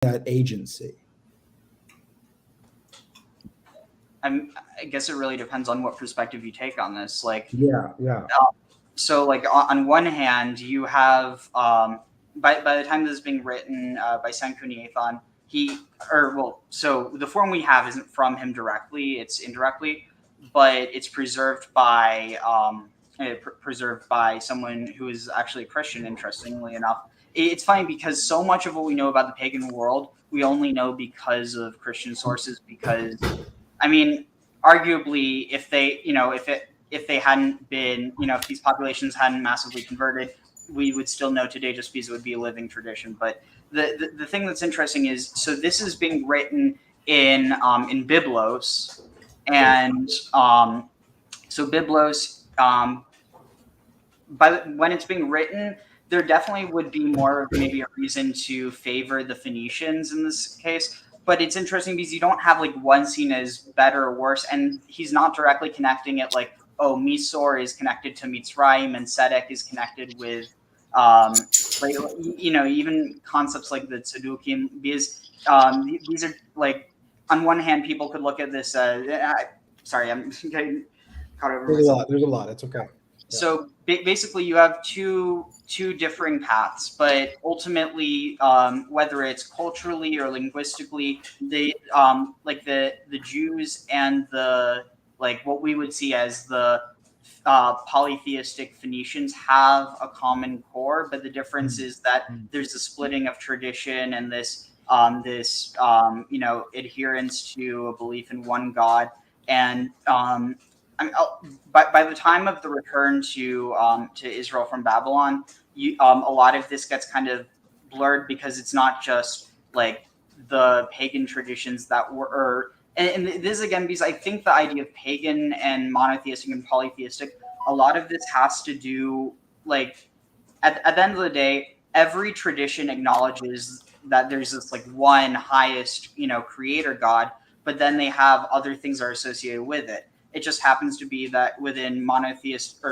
that agency? I guess it really depends on what perspective you take on this. Like, Yeah. so like on one hand, you have by the time this is being written by Sanchuniathon, so the form we have isn't from him directly; it's indirectly, but it's preserved by someone who is actually a Christian. Interestingly enough, it's funny because so much of what we know about the pagan world we only know because of Christian sources. Because I mean, arguably, if they hadn't been, if these populations hadn't massively converted, we would still know today just because it would be a living tradition. But the thing that's interesting is, so this is being written in Biblos, and so Biblos, when it's being written, there definitely would be more of maybe a reason to favor the Phoenicians in this case. But it's interesting because you don't have like one scene as better or worse, and he's not directly connecting it like, oh, Misor is connected to Mitzrayim and Sedek is connected with, like, even concepts like the Tzedukim, because these are like, on one hand, people could look at this. Sorry, I'm getting caught over myself. There's a lot. It's okay. So basically, you have two differing paths, but ultimately, whether it's culturally or linguistically, the Jews and the like what we would see as the polytheistic Phoenicians have a common core, but the difference is that there's a splitting of tradition and this adherence to a belief in one God. And by the time of the return to Israel from Babylon, a lot of this gets kind of blurred because it's not just like the pagan traditions that were. And this is again because I think the idea of pagan and monotheistic and polytheistic, a lot of this has to do like at the end of the day, every tradition acknowledges that there's this like one highest creator God, but then they have other things that are associated with it. It just happens to be that within monotheistic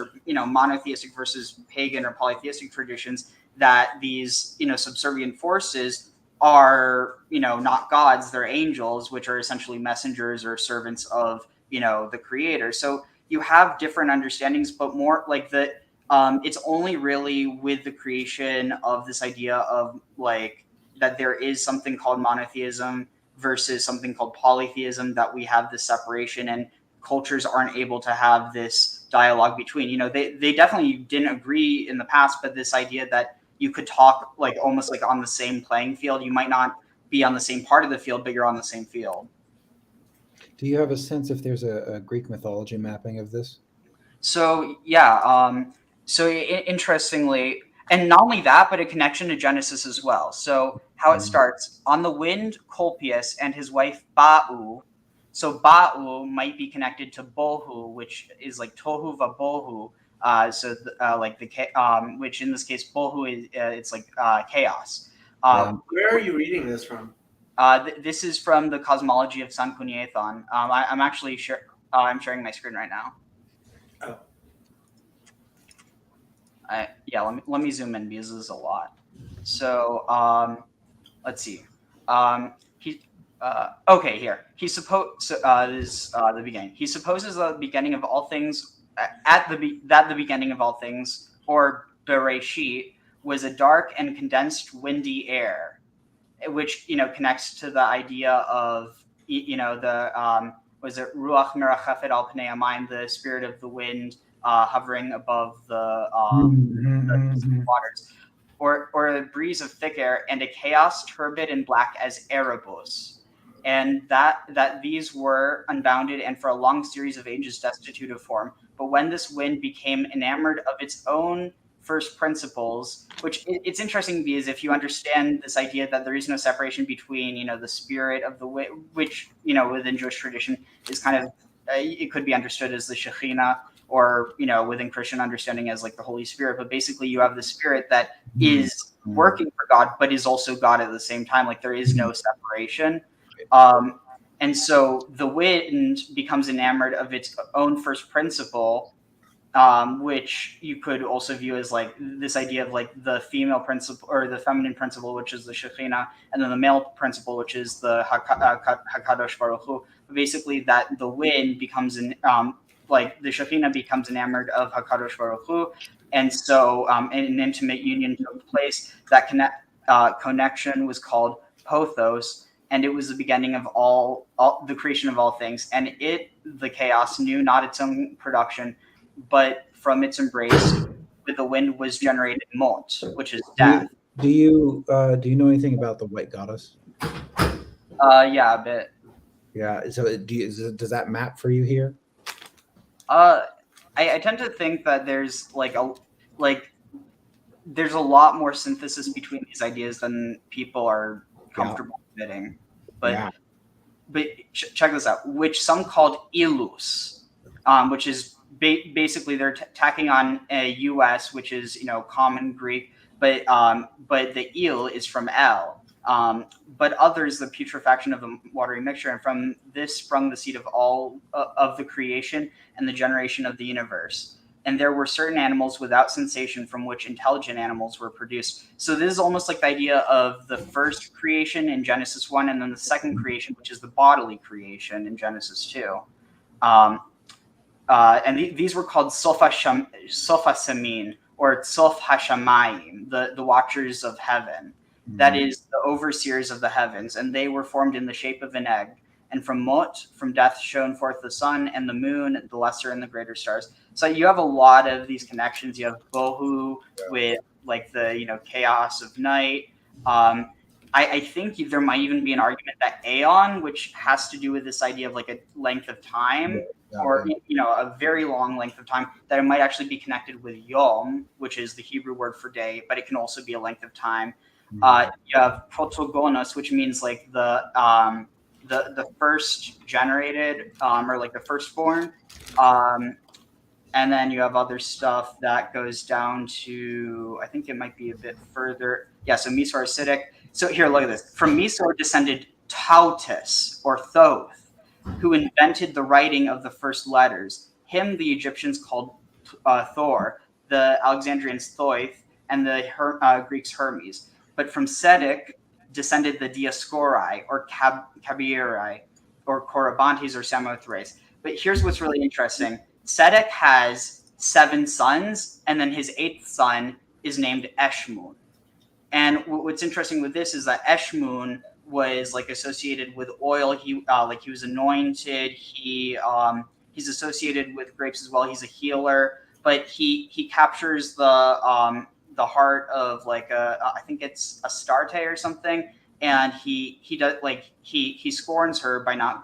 versus pagan or polytheistic traditions, that these subservient forces are not gods, they're angels, which are essentially messengers or servants of the creator. So you have different understandings, but more like it's only really with the creation of this idea of like that there is something called monotheism versus something called polytheism that we have this separation, and cultures aren't able to have this dialogue between. They definitely didn't agree in the past, but this idea that you could talk like almost like on the same playing field. You might not be on the same part of the field, but you're on the same field. Do you have a sense if there's a Greek mythology mapping of this? So yeah, interestingly, and not only that, but a connection to Genesis as well. So how it starts: on the wind, Colpius and his wife Ba'u. So Ba'u might be connected to Bohu, which is like Tohu Vabohu. Which in this case Bohu is it's like chaos. Where are you reading this from? This is from the Cosmology of Sanchuniathon. I'm actually sure. I'm sharing my screen right now. Oh. Let me zoom in because this is a lot. So let's see. Okay, here. This is the beginning. He supposes that the beginning of all things, that the beginning of all things, or Bereshit, was a dark and condensed windy air, which connects to the idea of was it Ruach Merachefet al Pnei Hamayim, the spirit of the wind hovering above the waters, or a breeze of thick air, and a chaos turbid and black as Erebus. And that these were unbounded and for a long series of ages destitute of form. But when this wind became enamored of its own first principles, which it's interesting because if you understand this idea that there is no separation between the spirit of the wind, which within Jewish tradition is kind of it could be understood as the Shekhinah, or within Christian understanding as like the Holy Spirit, but basically you have the spirit that is working for God but is also God at the same time. Like there is no separation. And so the wind becomes enamored of its own first principle, which you could also view as like this idea of like the female principle or the feminine principle, which is the Shekhinah, and then the male principle, which is the Hakadosh Baruch Hu. Basically, that the wind becomes like the Shekhinah becomes enamored of Hakadosh Baruch Hu, and so an intimate union took place. That connection was called Pothos, and it was the beginning of all the creation of all things. And the chaos, knew not its own production, but from its embrace with the wind was generated Mot, which is death. Do you know anything about the white goddess? Yeah, a bit. Yeah. So does that map for you here? I tend to think that there's there's a lot more synthesis between these ideas than people are comfortable admitting. But check this out, which some called Ilus, which is basically they're tacking on a US, which is common Greek, but the il is from El. But others, the putrefaction of the watery mixture, and from this sprung the seed of all of the creation and the generation of the universe. And there were certain animals without sensation from which intelligent animals were produced. So this is almost like the idea of the first creation in Genesis 1, and then the second creation, which is the bodily creation in Genesis 2. And these were called Sofa Samin, or Tsof Hashamayim, the watchers of heaven. That is the overseers of the heavens, and they were formed in the shape of an egg. And from Mot, from death, shone forth the sun and the moon, the lesser and the greater stars. So you have a lot of these connections. You have Bohu with like the chaos of night. I think there might even be an argument that Aeon, which has to do with this idea of like a length of time, or a very long length of time, that it might actually be connected with Yom, which is the Hebrew word for day, but it can also be a length of time. You have Protogonos, which means like the first generated, or like the firstborn. And then you have other stuff that goes down to, I think it might be a bit further. Yeah, so Misor Acidic. So here, look at this. From Misor descended Tautus, or Thoth, who invented the writing of the first letters. Him the Egyptians called Thor, the Alexandrians Thoith, and the Greeks Hermes. But from Sedic descended the Dioscuri, or Cabiri, or Corybantes, or Samothrace. But here's what's really interesting. Sedic has 7 sons, and then his 8th son is named Eshmun. And what's interesting with this is that Eshmun was like associated with oil. He was anointed. He's associated with grapes as well. He's a healer, but he captures the heart of like I think it's Astarte or something, and he does like he scorns her by not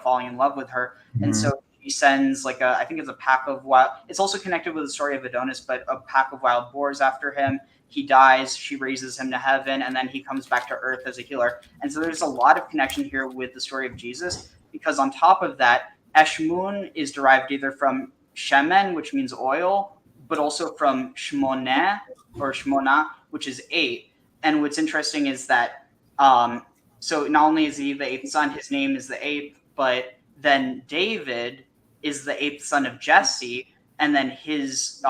falling in love with her, and so he sends like I think it's a pack of wild. It's also connected with the story of Adonis, but a pack of wild boars after him. He dies. She raises him to heaven, and then he comes back to earth as a healer. And so there's a lot of connection here with the story of Jesus, because on top of that, Eshmun is derived either from Shemen, which means oil, but also from Shmoneh, or Shmona, which is 8. And what's interesting is that, so not only is he the 8th son, his name is the 8th, but then David is the 8th son of Jesse, and then his,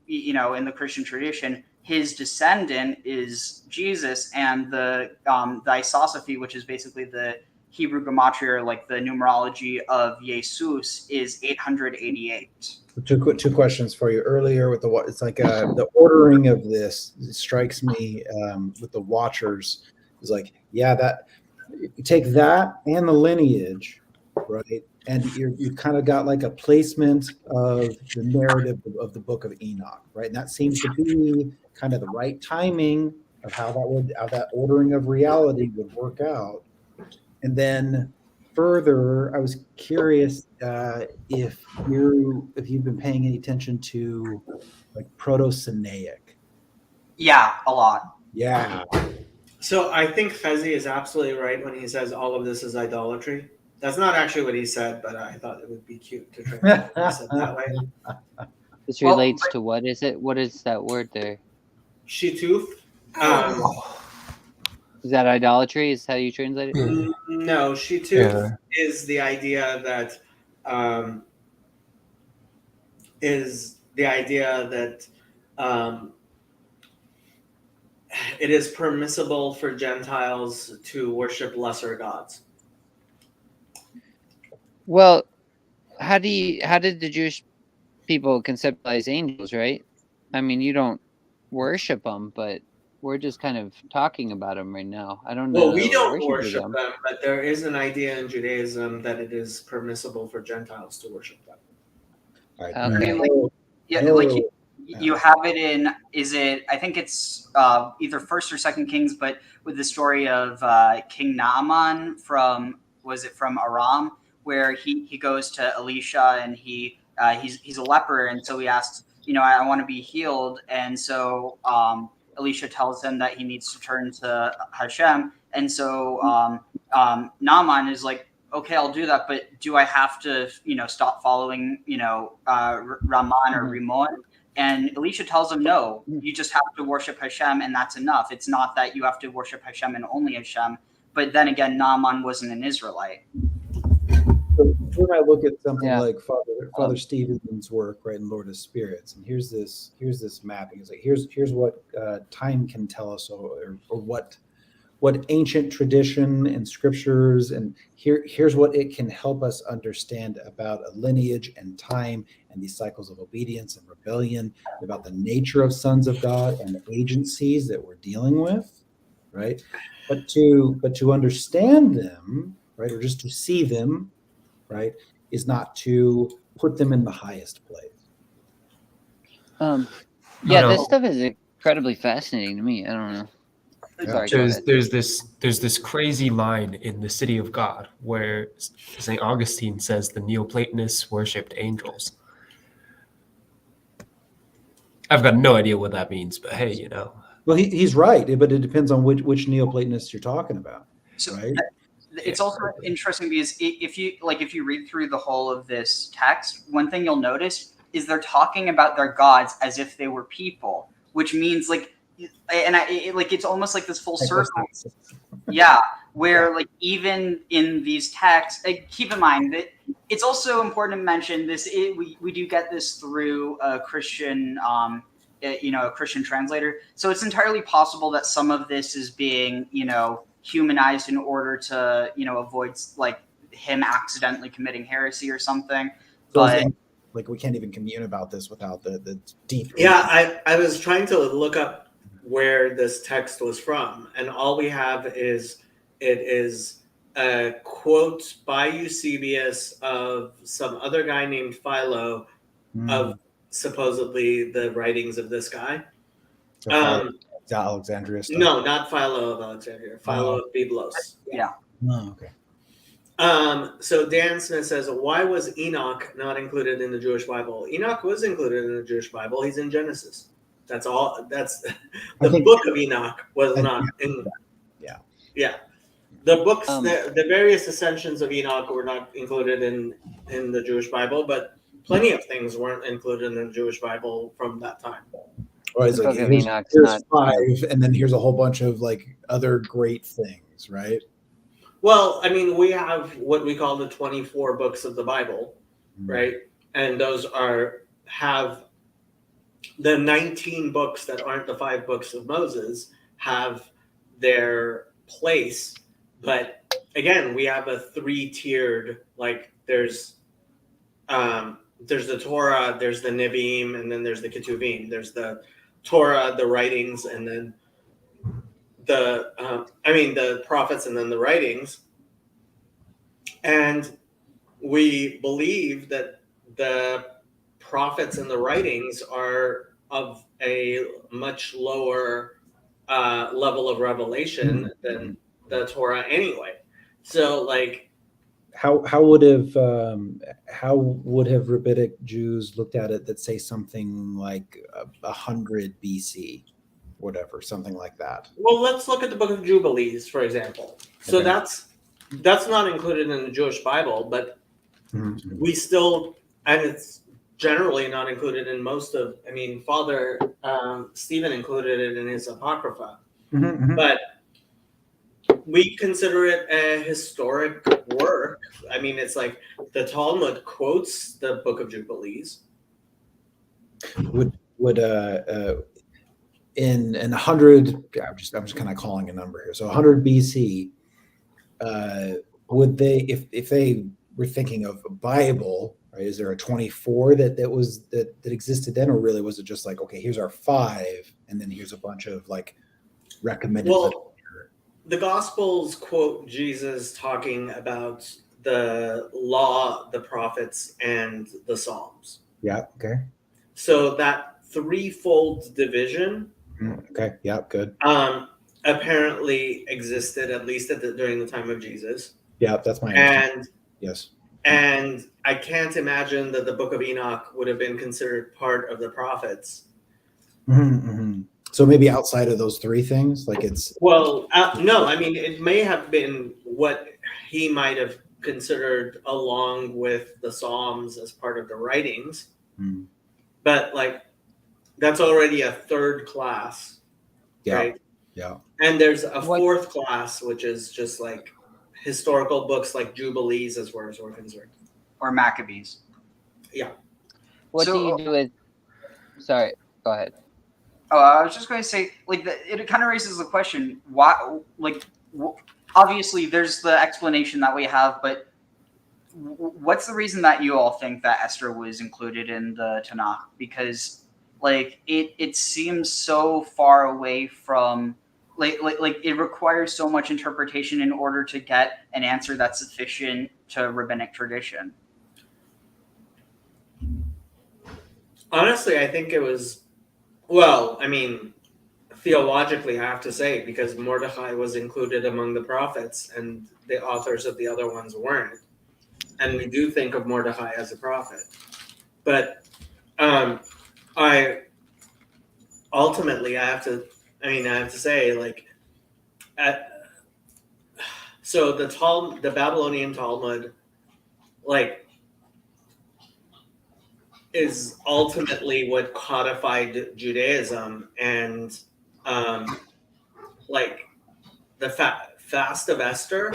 in the Christian tradition, his descendant is Jesus, and the isosophy, which is basically the Hebrew gematria, or like the numerology of Jesus, is 888. Two questions for you. Earlier with it's like the ordering of this strikes me with the Watchers. It's like, that you take that and the lineage, right? And you kind of got like a placement of the narrative of the Book of Enoch, right? And that seems to be kind of the right timing of how that ordering of reality would work out. And then further, I was curious if you've been paying any attention to like Proto-Sinaic. Yeah, a lot. Yeah. So I think Fezi is absolutely right when he says all of this is idolatry. That's not actually what he said, but I thought it would be cute to try to say it that way. This relates to what is it? What is that word there? Shituf. Is that idolatry? Is how you translate it? No, Shituf is the idea that is the idea that it is permissible for Gentiles to worship lesser gods. Well, how did the Jewish people conceptualize angels, right? I mean, you don't worship them, but we're just kind of talking about them right now. I don't know Well, that we we're don't worshiping worship them. them, but there is an idea in Judaism that it is permissible for Gentiles to worship them. All right. Okay. I mean, like, yeah, know- like you have it in. Is it? I think it's either First or Second Kings, but with the story of King Naaman from Aram, where he goes to Elisha and he's a leper, and so he asks, I want to be healed, and so Elisha tells him that he needs to turn to Hashem, and so Naaman is like, okay, I'll do that, but do I have to, stop following, Raman or Rimon? And Elisha tells him, no, you just have to worship Hashem, and that's enough. It's not that you have to worship Hashem and only Hashem. But then again, Naaman wasn't an Israelite. So when I look at something Yeah. like Father Stevenson's work, right, in Lord of Spirits, and here's this mapping. It's like here's what time can tell us, or what ancient tradition and scriptures, and here's what it can help us understand about a lineage and time and these cycles of obedience and rebellion, about the nature of sons of God and agencies that we're dealing with, right? But to understand them, right, or just to see them, right, is not to put them in the highest place. Yeah, know, this stuff is incredibly fascinating to me. I don't know. Sorry, go ahead. there's this crazy line in the City of God where St. Augustine says the Neoplatonists worshipped angels. I've got no idea what that means, but hey, Well, he's right, but it depends on which Neoplatonists you're talking about, So right? it's also interesting because if you read through the whole of this text, one thing you'll notice is they're talking about their gods as if they were people, which means it's almost like this full circle. Yeah, where like even in these texts, keep in mind that it's also important to mention this. We do get this through a Christian, a Christian translator. So it's entirely possible that some of this is being, humanized in order to, avoid like him accidentally committing heresy or something. But like we can't even commune about this without the deep. Yeah, I was trying to look up where this text was from, and all we have is it is a quote by Eusebius of some other guy named Philo of supposedly the writings of this guy. Alexandria stuff. No, not Philo of Alexandria. Philo of Byblos. Yeah. Oh, okay. So Dan Smith says, why was Enoch not included in the Jewish Bible? Enoch was included in the Jewish Bible. He's in Genesis. That's all. That's the book of Enoch was not in. Yeah. The books, the various ascensions of Enoch were not included in the Jewish Bible, but plenty of things weren't included in the Jewish Bible from that time. Or it's like, here's five, and then here's a whole bunch of like other great things, right? Well, I mean, we have what we call the 24 books of the Bible, right? And those have the 19 books that aren't the 5 books of Moses have their place. But again, we have a 3-tiered, like there's the Torah, there's the Nevi'im, and then there's the Ketuvim. There's the Torah, the writings, and then the prophets, and then the writings. And we believe that the prophets and the writings are of a much lower level of revelation than the Torah anyway. So like, how would have rabbinic Jews looked at it that say something like 100 BC, whatever, something like that? Well, let's look at the Book of Jubilees, for example. So that's not included in the Jewish Bible, but we still, and it's generally not included in most of. I mean, Father Stephen included it in his Apocrypha, but we consider it a historic work. I mean, it's like the Talmud quotes the Book of Jubilees, would in 100, I'm just kind of calling a number here. So 100 BC, would they, if they were thinking of a Bible, right? Is there a 24 that existed then, or really was it just like, okay, here's our 5, and then here's a bunch of like recommended? Well, the Gospels quote Jesus talking about the law, the prophets, and the Psalms. Yeah. Okay. So that threefold division, okay. Yeah. Good. apparently existed at least during the time of Jesus. Yeah, that's my understanding. And yes. And I can't imagine that the Book of Enoch would have been considered part of the prophets. So maybe outside of those 3 things, like it's. Well, no, I mean, it may have been what he might have considered along with the Psalms as part of the writings. But like, that's already a 3rd class, Yeah. right? Yeah. And there's a 4th class, which is just like historical books like Jubilees, as far as we're concerned. Or Maccabees. Yeah. What do you do with? Sorry, go ahead. Oh, I was just going to say, like, it kind of raises the question: why? Like, obviously, there's the explanation that we have, but what's the reason that you all think that Esther was included in the Tanakh? Because, like, it seems so far away from. Like it requires so much interpretation in order to get an answer that's sufficient to rabbinic tradition. Honestly, I think it was, well, I mean, theologically, I have to say, because Mordecai was included among the prophets and the authors of the other ones weren't. And we do think of Mordecai as a prophet. But I have to say, like, so the Babylonian Talmud, like, is ultimately what codified Judaism, and like the Fast of Esther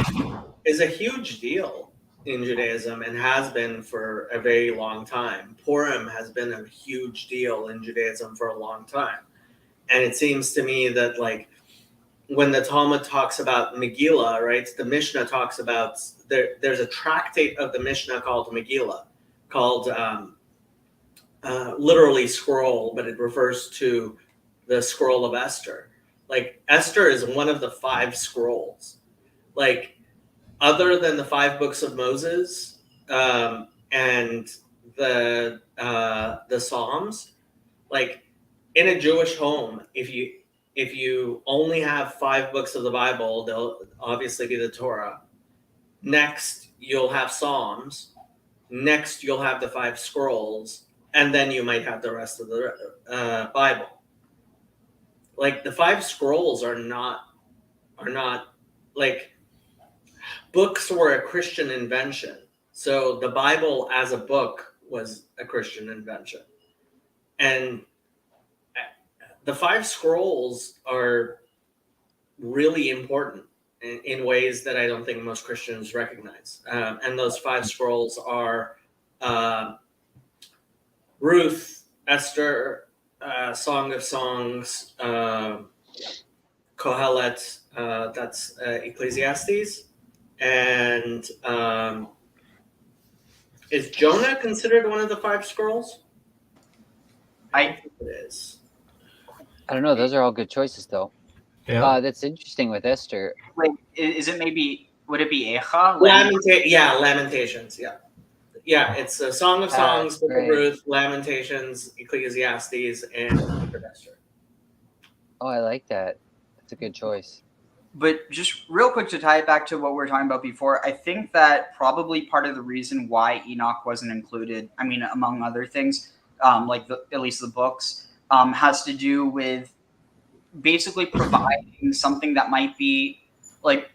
is a huge deal in Judaism and has been for a very long time. Purim has been a huge deal in Judaism for a long time. And it seems to me that, like, when the Talmud talks about Megillah, right, the Mishnah talks about, there's a tractate of the Mishnah called Megillah, called literally scroll, but it refers to the scroll of Esther. Like, Esther is one of the 5 scrolls. Like, other than the 5 books of Moses and the Psalms, like, in a Jewish home, if you only have 5 books of the Bible, they'll obviously be the Torah. Next, you'll have Psalms. Next, you'll have the 5 scrolls, and then you might have the rest of the Bible. Like, the 5 scrolls are not like, books were a Christian invention. So the Bible as a book was a Christian invention, and the 5 scrolls are really important in ways that I don't think most Christians recognize. And those 5 scrolls are Ruth, Esther, Song of Songs, Kohelet, that's Ecclesiastes, and is Jonah considered one of the 5 scrolls? I think it is. I don't know. Those are all good choices, though. Yeah. That's interesting with Esther. Like, is it maybe? Would it be Echa? Lamentations. Yeah. It's a Song of Songs, Book of Ruth, Lamentations, Ecclesiastes, and Book of Esther. Oh, I like that. That's a good choice. But just real quick to tie it back to what we were talking about before, I think that probably part of the reason why Enoch wasn't included, I mean, among other things, like at least the books, has to do with basically providing something that might be like,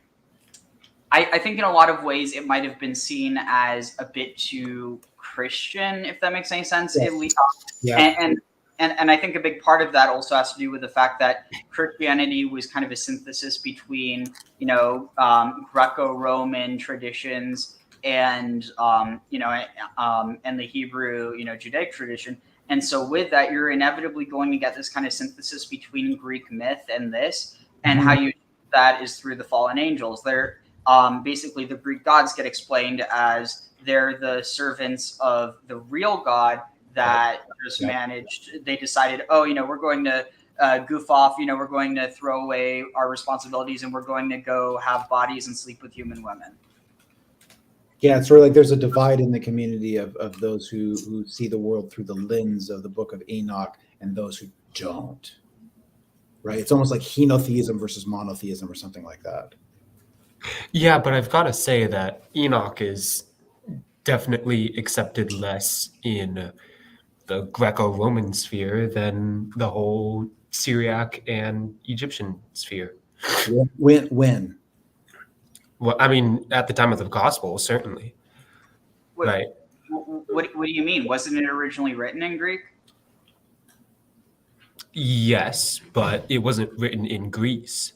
I think in a lot of ways it might have been seen as a bit too Christian, if that makes any sense. Yes. At least, Yeah. And I think a big part of that also has to do with the fact that Christianity was kind of a synthesis between, Greco-Roman traditions and, and the Hebrew, Judaic tradition. And so with that, you're inevitably going to get this kind of synthesis between Greek myth and this, and how you do that is through the fallen angels. They're basically the Greek gods get explained as they're the servants of the real God that just managed. They decided, oh, we're going to goof off. We're going to throw away our responsibilities and we're going to go have bodies and sleep with human women. Yeah, it's sort of like there's a divide in the community of those who see the world through the lens of the Book of Enoch and those who don't. Right? It's almost like henotheism versus monotheism or something like that. Yeah, but I've got to say that Enoch is definitely accepted less in the Greco-Roman sphere than the whole Syriac and Egyptian sphere. When? Well, I mean, at the time of the gospel, certainly. Right. What do you mean? Wasn't it originally written in Greek? Yes, but it wasn't written in Greece.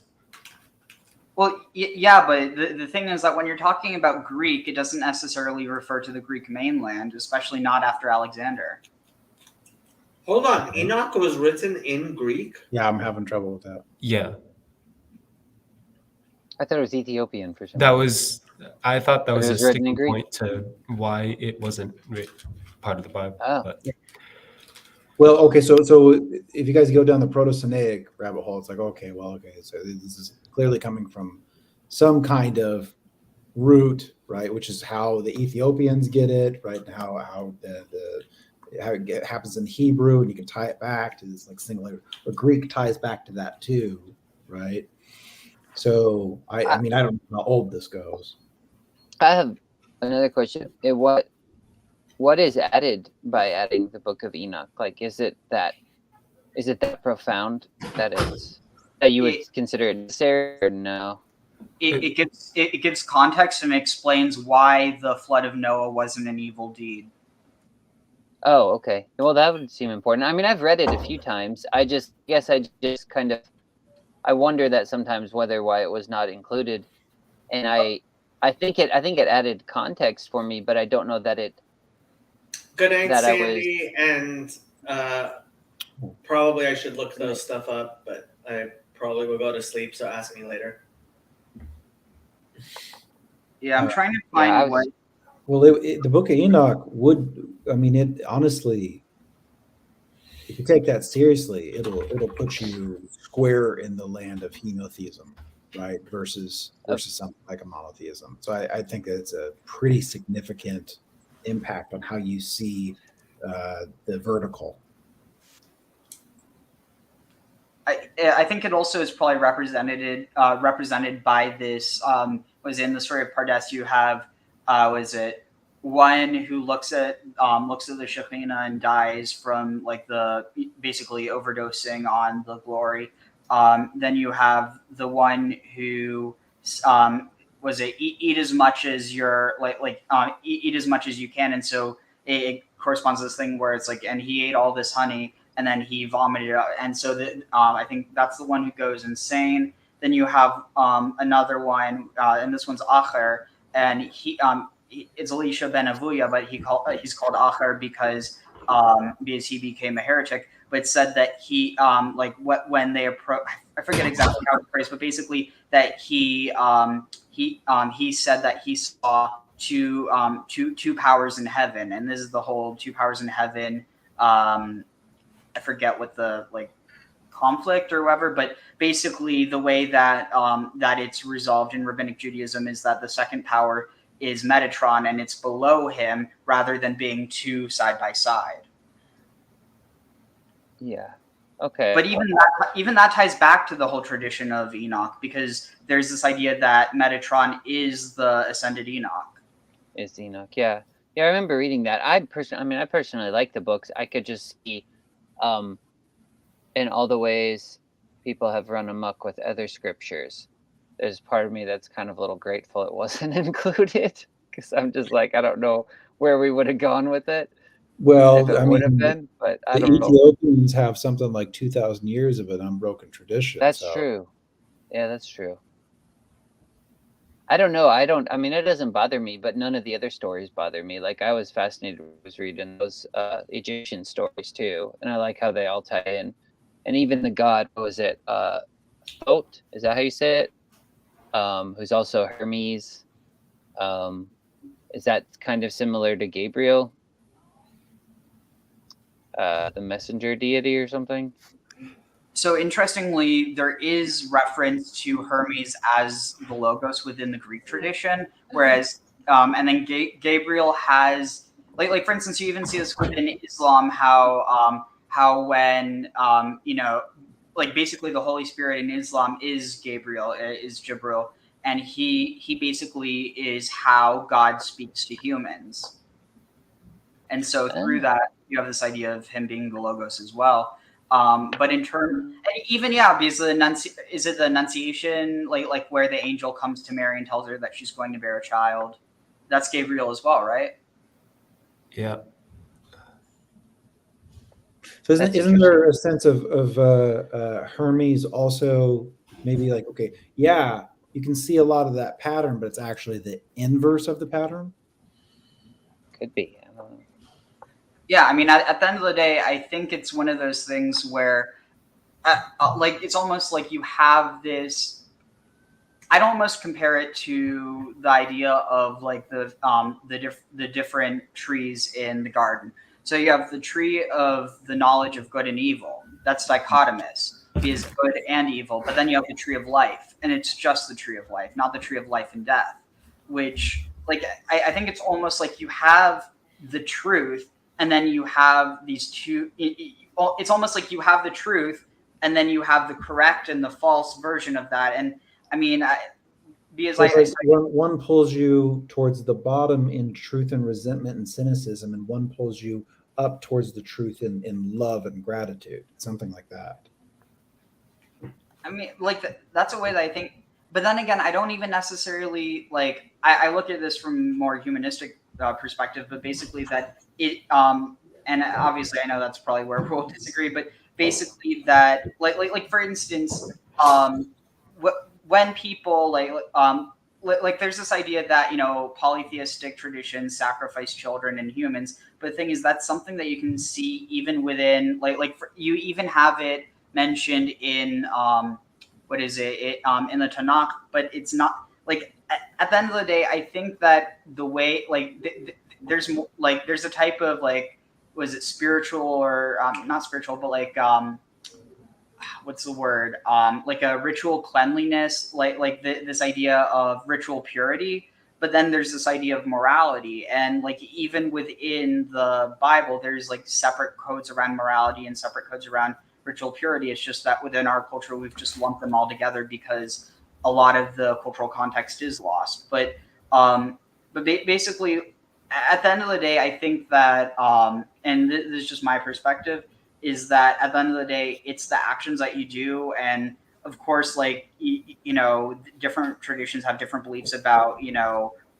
Well, yeah, but the thing is that when you're talking about Greek, it doesn't necessarily refer to the Greek mainland, especially not after Alexander. Hold on, Enoch was written in Greek? Yeah, I'm having trouble with that. Yeah. I thought it was Ethiopian for some reason. I thought that But was it a was written in sticking Greek? point to why it wasn't part of the Bible. Oh. But Well, okay, so if you guys go down the Proto-Sinaitic rabbit hole, it's like, so this is clearly coming from some kind of root, right? Which is how the Ethiopians get it, right? And how it happens in Hebrew, and you can tie it back to this like singular. Or Greek ties back to that too, right? So I mean, I don't know how old this goes. I have another question. What is added by adding the Book of Enoch? Like, is it that profound that you would consider it necessary, or no? It gives context and explains why the flood of Noah wasn't an evil deed. Oh, okay. Well, that would seem important. I mean, I've read it a few times. I wonder that sometimes why it was not included, and I think it added context for me, but I don't know that it. Good night, Sandy, and probably I should look those stuff up, but I probably will go to sleep, so ask me later. Yeah, I'm trying to find what. Well, the Book of Enoch it honestly, if you take that seriously, it'll put you square in the land of henotheism, right? Versus something like a monotheism. So I think that it's a pretty significant impact on how you see the vertical. I think it also is probably represented by this. Was in the story of Pardes, you have one who looks at the Shekinah and dies from like the basically overdosing on the glory. Then you have the one who eat as much as you're eat as much as you can, and so it corresponds to this thing where it's like, and he ate all this honey and then he vomited it out, and so I think that's the one who goes insane. Then you have another one, and this one's Acher, and it's Elisha ben Avuya, but he's called Acher because he became a heretic. But it said that he when they approach, I forget exactly how it's phrased, but basically that he said that he saw two powers in heaven, and this is the whole two powers in heaven. I forget what the conflict or whatever, but basically the way that that it's resolved in Rabbinic Judaism is that the second power is Metatron and it's below him rather than being two side by side. Yeah. Okay. But even that ties back to the whole tradition of Enoch, because there's this idea that Metatron is the ascended Enoch. Is Enoch? Yeah. Yeah, I remember reading that. I personally like the books. I could just see in all the ways people have run amok with other scriptures. There's part of me that's kind of a little grateful it wasn't included, because I'm just like, I don't know where we would have gone with it. Well, I would have been, but I the don't know. Ethiopians have something like 2,000 years of an unbroken tradition. That's true. Yeah, that's true. I don't know. I mean, it doesn't bother me, but none of the other stories bother me. Like, I was fascinated, was reading those Egyptian stories too, and I like how they all tie in. And even the god, what was it? Thoth, is that how you say it? Who's also Hermes. Um, is that kind of similar to Gabriel, the messenger deity or something? So interestingly, there is reference to Hermes as the logos within the Greek tradition, whereas and then Gabriel has like for instance, you even see this within Islam how when like basically the Holy Spirit in Islam is Gabriel, is Jibril, and he basically is how God speaks to humans. And so through that, you have this idea of him being the logos as well. But in turn, even because is it the Annunciation, like where the angel comes to Mary and tells her that she's going to bear a child? That's Gabriel as well, right? Yeah. So That's isn't there a sense of Hermes also maybe like, okay, yeah, you can see a lot of that pattern, but it's actually the inverse of the pattern? Could be. I don't know. Yeah, I mean, at the end of the day, I think it's one of those things where, like, it's almost like you have this. I'd almost compare it to the idea of like the different trees in the garden. So you have the tree of the knowledge of good and evil. That's dichotomous, is good and evil. But then you have the tree of life, and it's just the tree of life, not the tree of life and death. Which, like, I think it's almost like you have the truth, and then you have these two. It's almost like you have the truth, and then you have the correct and the false version of that. And I mean, because So it's like one pulls you towards the bottom in truth and resentment and cynicism, and one pulls you up towards the truth in love and gratitude, something like that. I mean, like that's a way that I think. But then again, I don't even necessarily like. I look at this from more humanistic perspective, but basically that it. And obviously, I know that's probably where we'll disagree, but basically that, like for instance, when people like there's this idea that polytheistic traditions sacrifice children and humans, but the thing is that's something that you can see even within you even have it mentioned in what is it in the Tanakh, but it's not like at the end of the day I think that the way there's there's a type of was it spiritual or not spiritual but what's the word like a ritual cleanliness this idea of ritual purity, but then there's this idea of morality, and like even within the Bible there's like separate codes around morality and separate codes around ritual purity. It's just that within our culture we've just lumped them all together because a lot of the cultural context is lost. But basically at the end of the day I think that and this is just my perspective, is that at the end of the day, it's the actions that you do. And of course, different traditions have different beliefs about,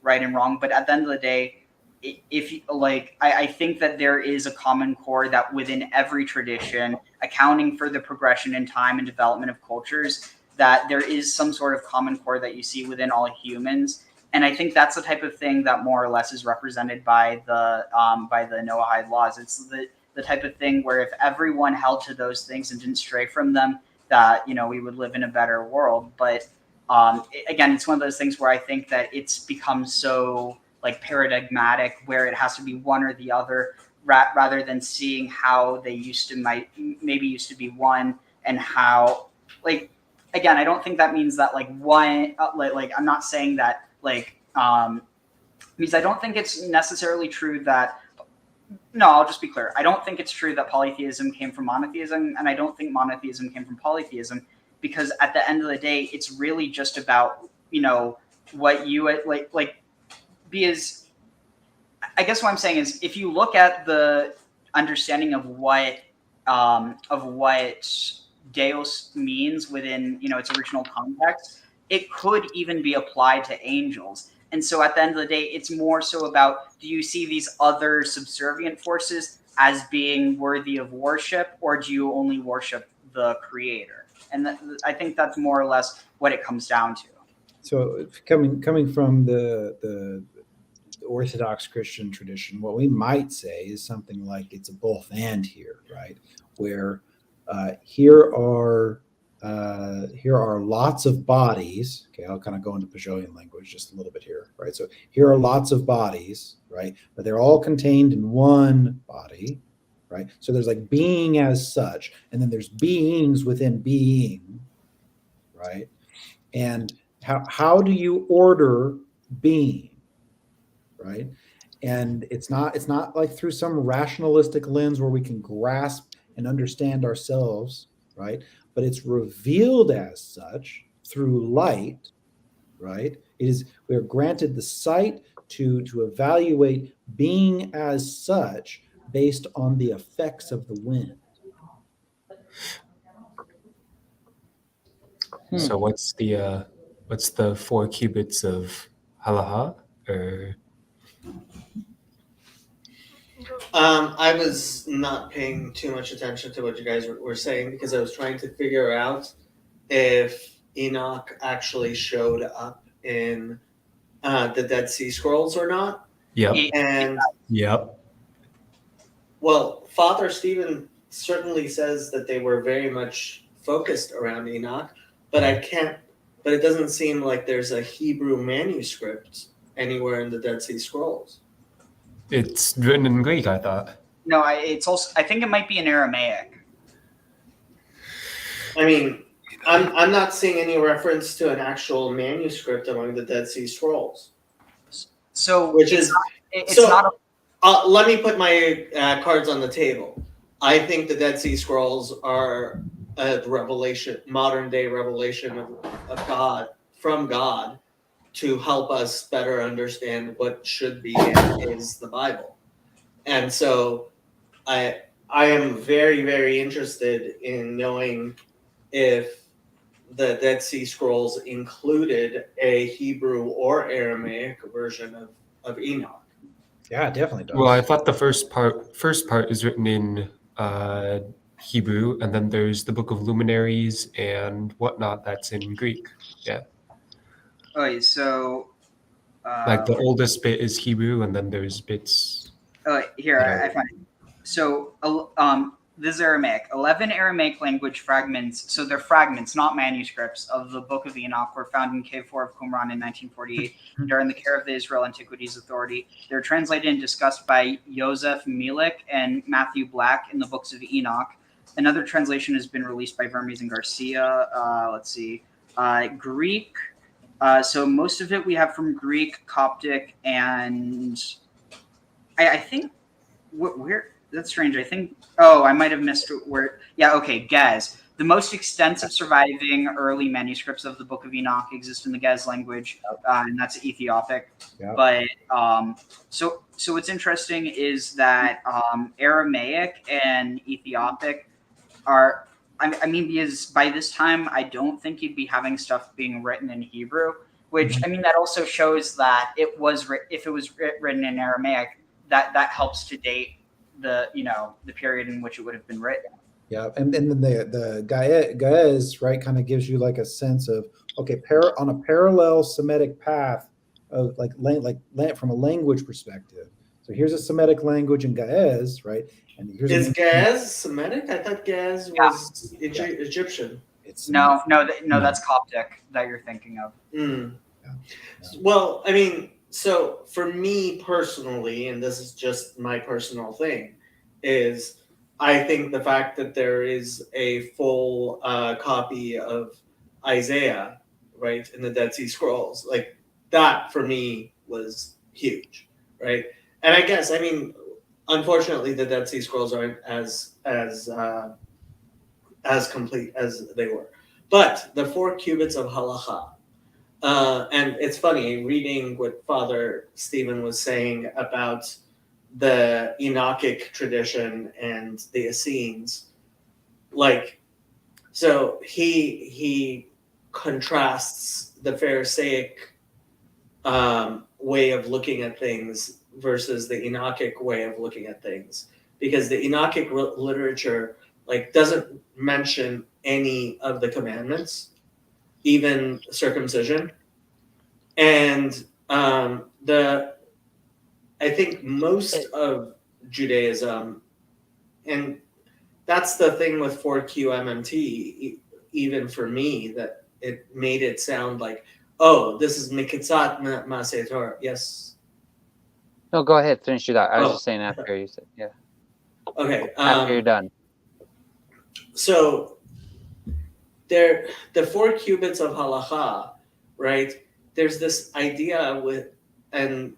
right and wrong. But at the end of the day, I think that there is a common core that within every tradition, accounting for the progression in time and development of cultures, that there is some sort of common core that you see within all humans. And I think that's the type of thing that more or less is represented by the Noahide laws. It's the type of thing where if everyone held to those things and didn't stray from them, that we would live in a better world. But again, it's one of those things where I think that it's become so paradigmatic, where it has to be one or the other, rather than seeing how they used to be one, and how again, I don't think that means that one I'm not saying that because I don't think it's necessarily true that. No, I'll just be clear. I don't think it's true that polytheism came from monotheism, and I don't think monotheism came from polytheism, because at the end of the day, it's really just about what you because I guess what I'm saying is if you look at the understanding of what Deus means within its original context, it could even be applied to angels. And so at the end of the day, it's more so about, do you see these other subservient forces as being worthy of worship, or do you only worship the creator? And I think that's more or less what it comes down to. So coming from the Orthodox Christian tradition, what we might say is something like it's a both and here, right? Where here are lots of bodies. Okay, I'll kind of go into Pajolian language just a little bit here, right? So here are lots of bodies, right? But they're all contained in one body, right? So there's like being as such, and then there's beings within being, right? And how do you order being, right? And it's not like through some rationalistic lens where we can grasp and understand ourselves, right? But it's revealed as such through light, right? We are granted the sight to evaluate being as such based on the effects of the wind. So what's the 4 cubits of halacha? Or I was not paying too much attention to what you guys were saying because I was trying to figure out if Enoch actually showed up in the Dead Sea Scrolls or not. yep, And yep. well, Father Stephen certainly says that they were very much focused around Enoch, but it doesn't seem like there's a Hebrew manuscript anywhere in the Dead Sea Scrolls. It's written in Greek, I thought. No, it's also. I think it might be in Aramaic. I mean, I'm not seeing any reference to an actual manuscript among the Dead Sea Scrolls, So which it's is not, it's so. not a, Let me put my cards on the table. I think the Dead Sea Scrolls are a revelation, modern day revelation of God, from God, to help us better understand what should be and is the Bible. And so I am very, very interested in knowing if the Dead Sea Scrolls included a Hebrew or Aramaic version of Enoch. Yeah, it definitely does. Well, I thought the first part is written in Hebrew, and then there's the Book of Luminaries and whatnot that's in Greek. Yeah, okay, so like the oldest bit is Hebrew, and then there's bits. here that I find it. So this is Aramaic. 11 Aramaic language fragments, so they're fragments, not manuscripts, of the Book of Enoch were found in Cave 4 of Qumran in 1948 during the care of the Israel Antiquities Authority. They were translated and discussed by Joseph Mielik and Matthew Black in the Books of Enoch. Another translation has been released by Vermes and Garcia. Greek. So most of it we have from Greek, Coptic, and I think where that's strange. I think I might have missed where. Yeah, okay, Gez. The most extensive surviving early manuscripts of the Book of Enoch exist in the Gez language, and that's Ethiopic. Yep. But so what's interesting is that Aramaic and Ethiopic are. I mean, because by this time, I don't think you'd be having stuff being written in Hebrew. Which I mean, that also shows that it was if it was written in Aramaic, that helps to date the period in which it would have been written. Yeah, and then the Gaez, right, kind of gives you like a sense of, okay, on a parallel Semitic path of like from a language perspective. So here's a Semitic language in Gaez, right? And here's Is Gaz Semitic? I thought Gaz was Egyptian. It's No, that's Coptic that you're thinking of. Mm. Yeah. Well, I mean, so for me personally, and this is just my personal thing, is I think the fact that there is a full copy of Isaiah, right, in the Dead Sea Scrolls, like that for me was huge, right? And I guess, I mean, unfortunately, the Dead Sea Scrolls aren't as complete as they were. But the 4 cubits of halacha, and it's funny reading what Father Stephen was saying about the Enochic tradition and the Essenes. Like, so he contrasts the Pharisaic way of looking at things versus the Enochic way of looking at things, because the Enochic literature doesn't mention any of the commandments, even circumcision, And I think most of Judaism, and that's the thing with 4QMMT, even for me, that it made it sound like, oh, this is Mikitzat Maseh Torah. Yes. No, go ahead. Finish your thought. I was Oh. just saying after you said, yeah. Okay. After you're done. So the 4 cubits of halacha, right? There's this idea with, and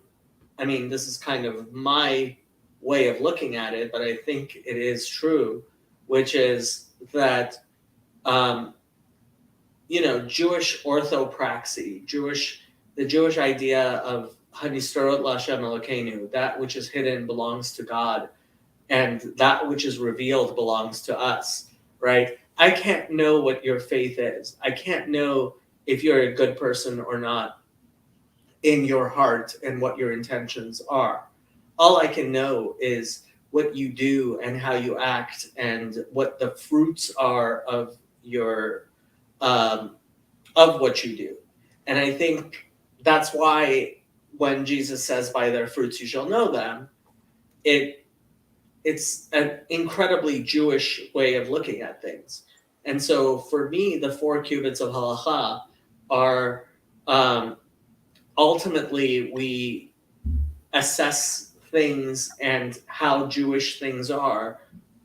I mean, this is kind of my way of looking at it, but I think it is true, which is that, Jewish orthopraxy, the Jewish idea of Hanistarot Lashem Elokeinu, that which is hidden belongs to God, and that which is revealed belongs to us, right? I can't know what your faith is. I can't know if you're a good person or not in your heart and what your intentions are. All I can know is what you do and how you act and what the fruits are of your of what you do. And I think that's why when Jesus says, "By their fruits you shall know them," it's an incredibly Jewish way of looking at things. And so for me, the 4 cubits of halacha are ultimately we assess things and how Jewish things are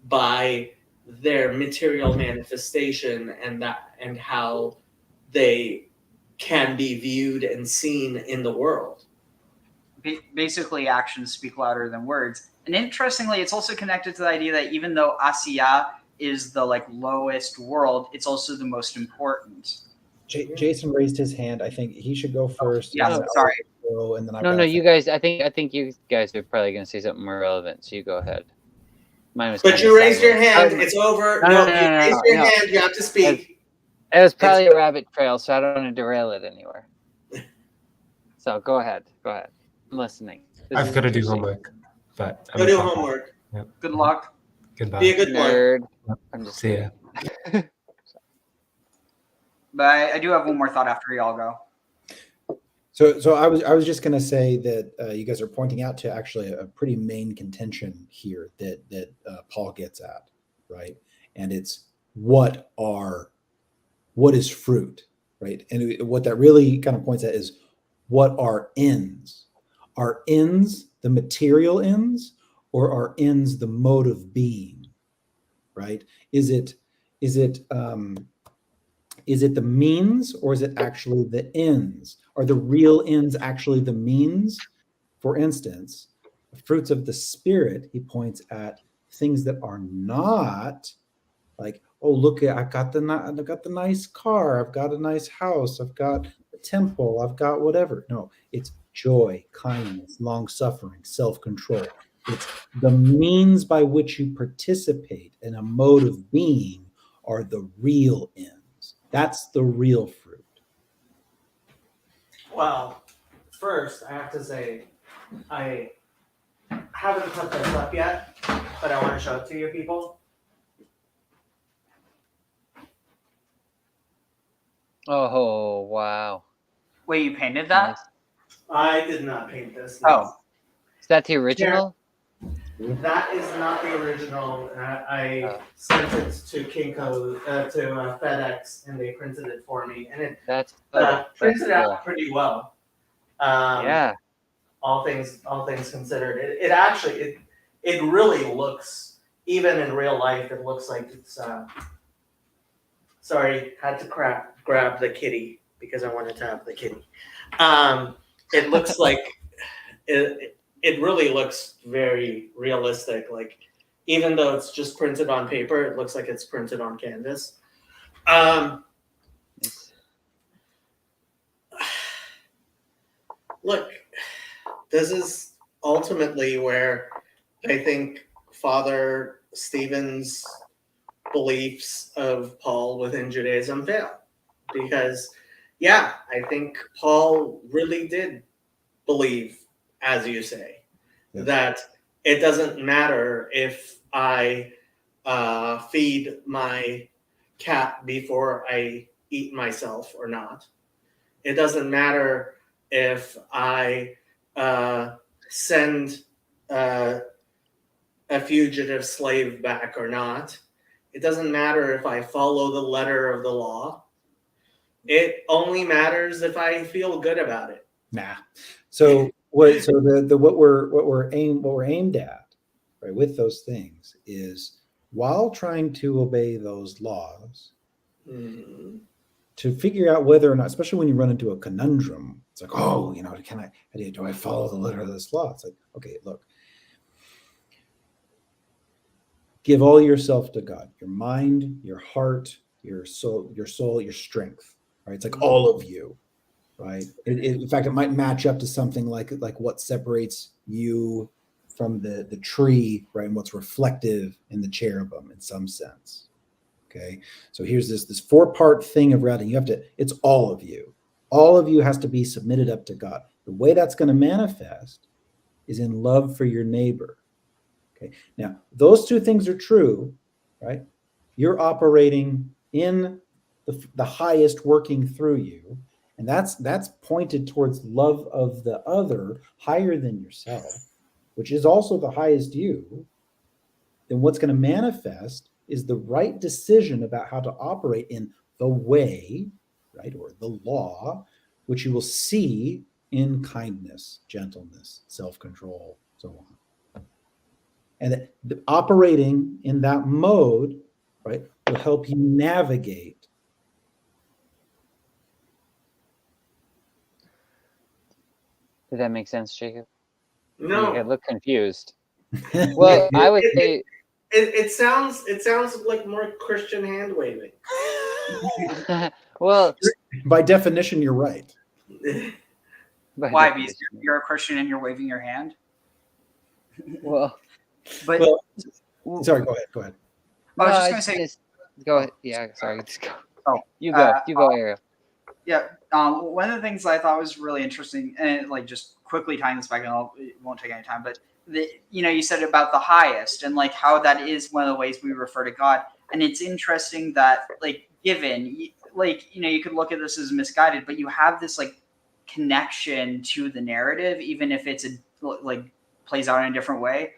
by their material manifestation and how they can be viewed and seen in the world. Basically, actions speak louder than words. And interestingly, it's also connected to the idea that even though Asiya is the lowest world, it's also the most important. Jason raised his hand. I think he should go first. Yeah, and then sorry. I'll go, and then I've No, got no, a you guys. I think you guys are probably going to say something more relevant. So you go ahead. Mine was. But kinda you raised your sideways. hand. It's over. No, You raised your no. hand. You have to speak. It was probably a rabbit trail, so I don't want to derail it anywhere. So go ahead. Go ahead. I'm listening. This I've is got to do interesting. homework, but Go do homework. Good luck. Goodbye. Be a good boy. Nerd. Yep. I'm just See ya. kidding. But I do have one more thought after y'all go. So I was just going to say that you guys are pointing out to actually a pretty main contention here that Paul gets at, right? And it's what is fruit, right? And what that really kind of points at is what are ends? Are ends the material ends, or are ends the mode of being, right? Is it the means, or is it actually the ends? Are the real ends actually the means? For instance, the fruits of the Spirit, he points at things that are not like, oh, look, I've got the nice car, I've got a nice house, I've got a temple, I've got whatever. No, it's joy, kindness, long suffering, self-control. It's the means by which you participate in a mode of being are the real ends. That's the real fruit. Well, first, I have to say, I haven't put this up yet, but I want to show it to you people. Oh wow! Wait, you painted that? I did not paint this. Oh. Is that the original? That is not the original. I sent it to Kinko, to FedEx, and they printed it for me, and it That's printed cool. out pretty well. Yeah. All things considered, it actually it really looks, even in real life, it looks like it's. Sorry, had to grab the kitty because I wanted to have the kitty. It looks like it really looks very realistic. Like, even though it's just printed on paper, it looks like it's printed on canvas. Look, this is ultimately where I think Father Stephen's beliefs of Paul within Judaism fail. Because, yeah, I think Paul really did believe, as you say, that it doesn't matter if I feed my cat before I eat myself or not. It doesn't matter if I send a fugitive slave back or not. It doesn't matter if I follow the letter of the law. It only matters if I feel good about it. Nah. So what we're aimed at, right, with those things is while trying to obey those laws, to figure out whether or not, especially when you run into a conundrum, it's like, oh, do I follow the letter of this law? It's like, okay, look, give all yourself to God, your mind, your heart, your soul, your strength, right? It's like all of you, right? In fact, it might match up to something like what separates you from the tree, right? And what's reflective in the cherubim in some sense. Okay. So here's this 4-part thing of routing. It's all of you. All of you has to be submitted up to God. The way that's going to manifest is in love for your neighbor. Okay. Now, those two things are true, right? You're operating in the highest working through you, and that's pointed towards love of the other higher than yourself, which is also the highest you. Then what's going to manifest is the right decision about how to operate in the way, right, or the law, which you will see in kindness, gentleness, self-control, so on. And operating in that mode, right, will help you navigate. Did that make sense, Jacob? No. You look confused. Well, I would say it sounds like more Christian hand waving. well, by definition, you're right. Why? Because you're a Christian and you're waving your hand. Well, but sorry, go ahead. I was just going to say. Go ahead. Yeah, sorry. Just go. Oh, you go, Ariel. Yeah. One of the things that I thought was really interesting, and like just quickly tying this back, and it won't take any time, but you said about the highest and like how that is one of the ways we refer to God, and it's interesting that like given like you could look at this as misguided, but you have this like connection to the narrative, even if it's like plays out in a different way.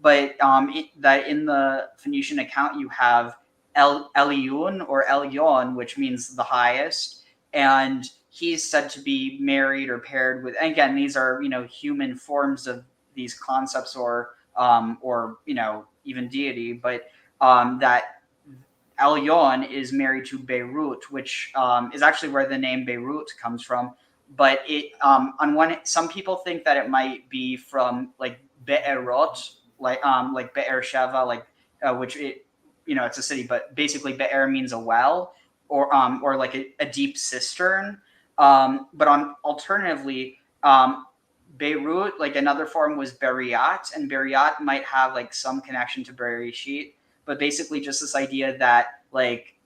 But that in the Phoenician account you have Elion or Elyon, which means the highest, and he's said to be married or paired with. And again, these are human forms of these concepts, or even deity, but that Elyon is married to Beirut, which is actually where the name Beirut comes from. But it some people think that it might be from like Be'erot, like Be'er Sheva, which it's a city, but basically Be'er means a well, or like a deep cistern. But alternatively, Beirut, like another form was Beriat, and Beriat might have like some connection to Bereshit, but basically just this idea that like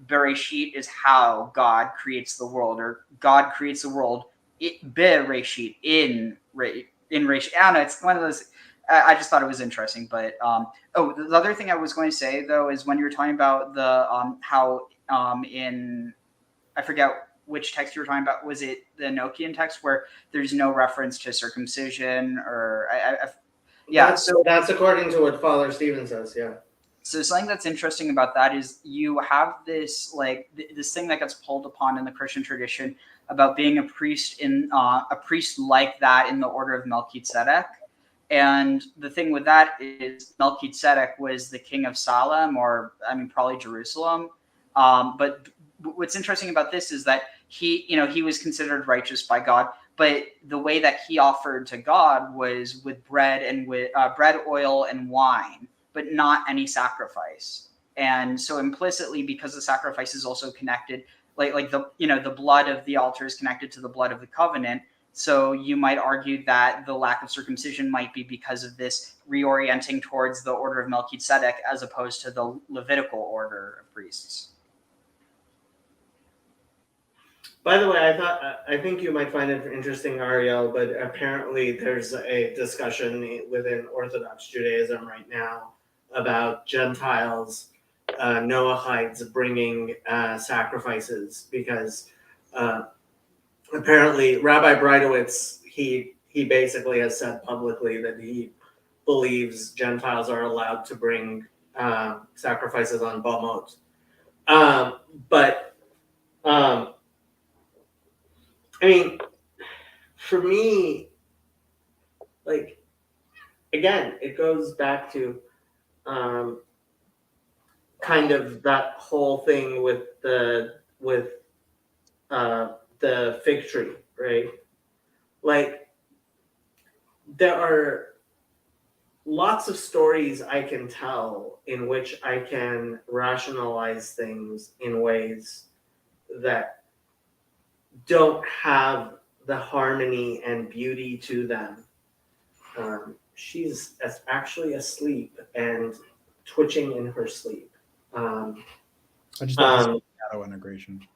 Bereshit is how God creates the world, or God creates the world Bereshit in Reshit. I don't know, it's one of those. I just thought it was interesting, but the other thing I was going to say though is when you were talking about the how in I forget which text you were talking about. Was it the Enochian text where there's no reference to circumcision, or yeah? So that's according to what Father Stephen says. Yeah. So something that's interesting about that is you have this like this thing that gets pulled upon in the Christian tradition about being a priest like that in the order of Melchizedek. And the thing with that is Melchizedek was the king of Salem, or probably Jerusalem. But what's interesting about this is that he was considered righteous by God, but the way that he offered to God was with bread and with bread, oil, and wine, but not any sacrifice. And so implicitly, because the sacrifice is also connected, like the blood of the altar is connected to the blood of the covenant. So you might argue that the lack of circumcision might be because of this reorienting towards the order of Melchizedek as opposed to the Levitical order of priests. By the way, I think you might find it interesting, Ariel, but apparently there's a discussion within Orthodox Judaism right now about Gentiles, Noahites bringing sacrifices, because apparently Rabbi Breitowitz, he basically has said publicly that he believes Gentiles are allowed to bring sacrifices on Balmot. But I mean, for me, like, again, it goes back to kind of that whole thing with the fig tree, right? Like, there are lots of stories I can tell in which I can rationalize things in ways that don't have the harmony and beauty to them. She's actually asleep and twitching in her sleep. I just like Um, shadow integration.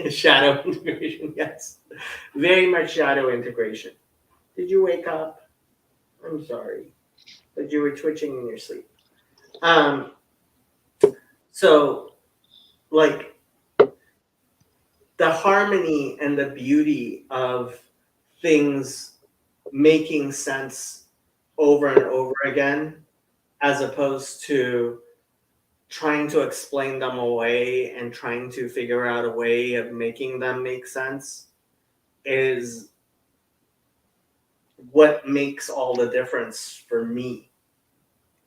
shadow integration, yes. Very much shadow integration. Did you wake up? I'm sorry, but you were twitching in your sleep. So, like, the harmony and the beauty of things making sense over and over again, as opposed to trying to explain them away and trying to figure out a way of making them make sense, is what makes all the difference for me.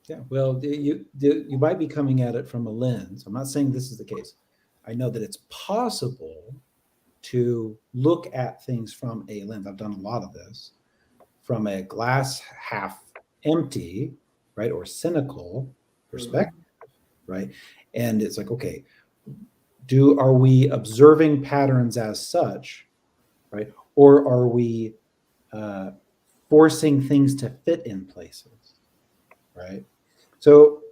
Yeah, well, you might be coming at it from a lens. I'm not saying this is the case. I know that it's possible to look at things from a lens. I've done a lot of this from a glass half empty, right, or cynical perspective, right? And it's like, okay, are we observing patterns as such, right, or are we forcing things to fit in places, right? So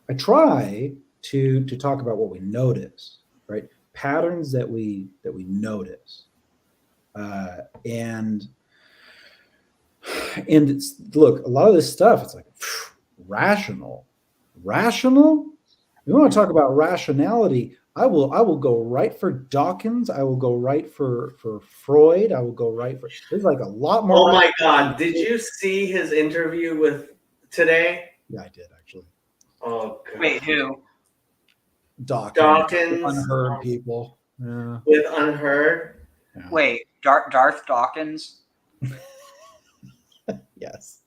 I try to talk about what we notice, right? Patterns that we notice, and it's, look, a lot of this stuff, it's like rational. We want to talk about rationality. I will go right for Dawkins. I will go right for Freud. I will go right for. There's like a lot more. Oh my God! Did you see his interview with today? Yeah, I did actually. Oh God. Wait, who? Dawkins Unheard people. Yeah. with Unheard. Yeah. Wait, Darth Dawkins? Yes.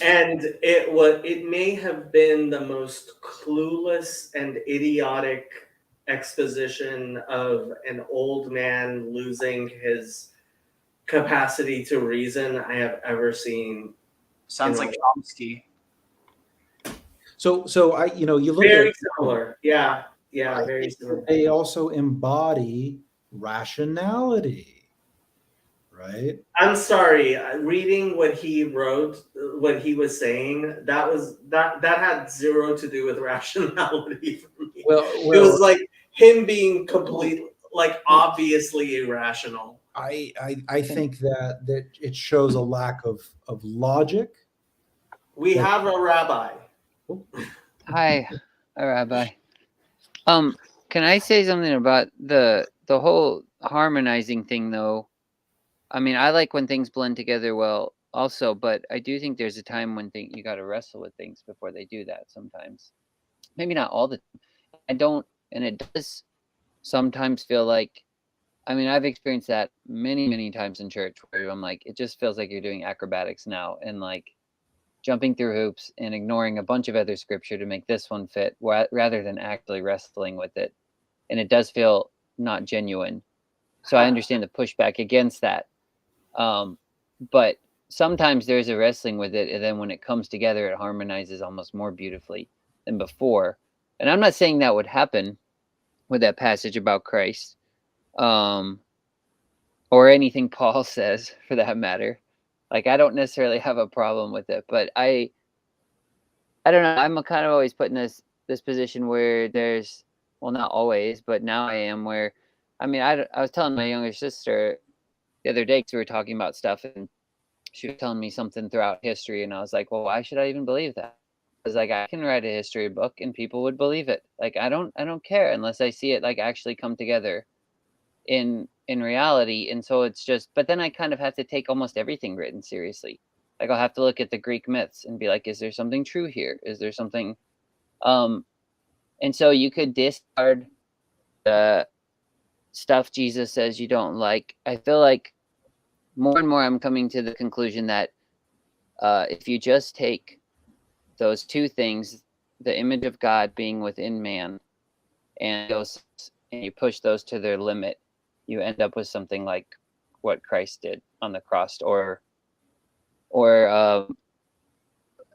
And it may have been the most clueless and idiotic exposition of an old man losing his capacity to reason I have ever seen. Sounds like Chomsky. So I, you look Very at similar. Yeah, I very think similar. they also embody rationality, right? I'm sorry, reading what he wrote, what he was saying, that had zero to do with rationality for me. Well, It was like him being completely, like, obviously irrational. I think that it shows a lack of logic. We have a rabbi. Hi, Rabbi. Can I say something about the whole harmonizing thing, though? I mean, I like when things blend together well, also, but I do think there's a time when you got to wrestle with things before they do that. Sometimes, maybe not all the time. I don't, and it does sometimes feel like. I mean, I've experienced that many times in church where I'm like, it just feels like you're doing acrobatics now, and like jumping through hoops and ignoring a bunch of other scripture to make this one fit rather than actually wrestling with it. And it does feel not genuine. So I understand the pushback against that. But sometimes there's a wrestling with it. And then when it comes together, it harmonizes almost more beautifully than before. And I'm not saying that would happen with that passage about Christ, or anything Paul says for that matter. Like, I don't necessarily have a problem with it, but I don't know. I'm kind of always put in this position where there's, well, not always, but now I am, where, I mean, I was telling my younger sister the other day, because we were talking about stuff, and she was telling me something throughout history, and I was like, well, why should I even believe that? Because, like, I can write a history book and people would believe it. Like, I don't care unless I see it like actually come together in in reality. And so it's just, but then I kind of have to take almost everything written seriously. Like I'll have to look at the Greek myths and be like, is there something true here? Is there something, and so you could discard the stuff Jesus says you don't like. I feel like more and more I'm coming to the conclusion that if you just take those two things, the image of God being within man, and you push those to their limit, you end up with something like what Christ did on the cross, or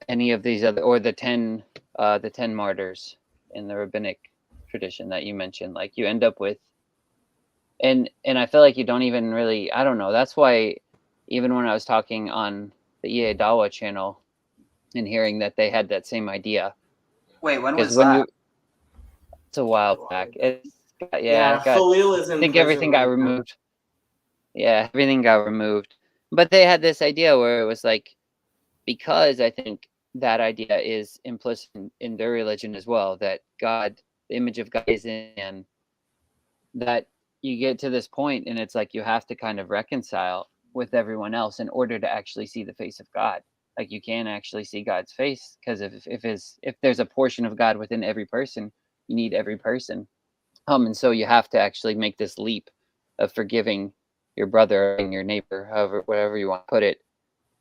any of these other, or the 10 martyrs in the rabbinic tradition that you mentioned. Like you end up with, and I feel like you don't even really, I don't know. That's why even when I was talking on the EA Dawa channel and hearing that they had that same idea. Wait, when was When that? it's a while back. It's Khalil is in I think prison everything got right now. removed. Yeah, everything got removed. But they had this idea where it was like, because I think that idea is implicit in their religion as well, that God, the image of God is in, and that you get to this point and it's like you have to kind of reconcile with everyone else in order to actually see the face of God. Like you can't actually see God's face, because if there's a portion of God within every person, you need every person. And so you have to actually make this leap of forgiving your brother and your neighbor, whatever you want to put it.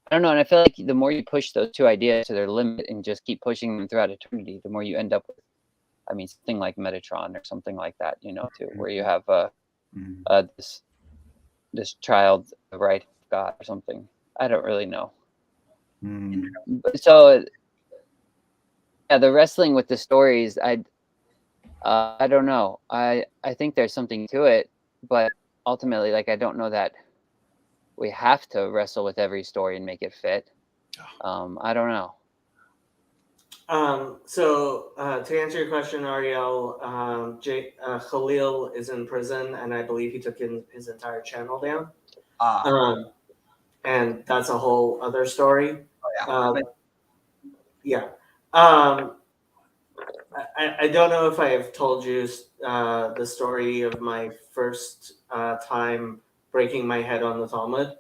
I don't know, and I feel like the more you push those two ideas to their limit and just keep pushing them throughout eternity, the more you end up with, I mean, something like Metatron or something like that, too, where you have this child, the right of God or something. I don't really know. So yeah, the wrestling with the stories, I don't know. I think there's something to it, but ultimately, like, I don't know that we have to wrestle with every story and make it fit. I don't know. So to answer your question, Ariel, Khalil is in prison, and I believe he took his entire channel down. And that's a whole other story. Yeah. I don't know if I have told you the story of my first time breaking my head on the Talmud,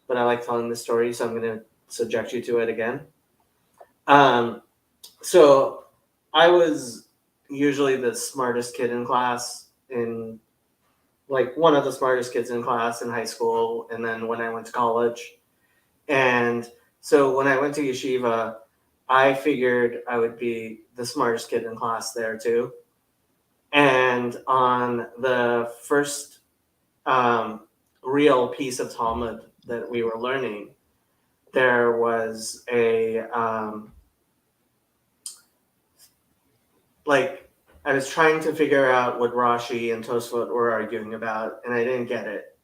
but I like telling the story, so I'm going to subject you to it again. So I was usually the smartest kid in class, one of the smartest kids in class in high school, and then when I went to college. And so when I went to yeshiva, I figured I would be the smartest kid in class there too. And on the first real piece of Talmud that we were learning, there was I was trying to figure out what Rashi and Tosfot were arguing about, and I didn't get it.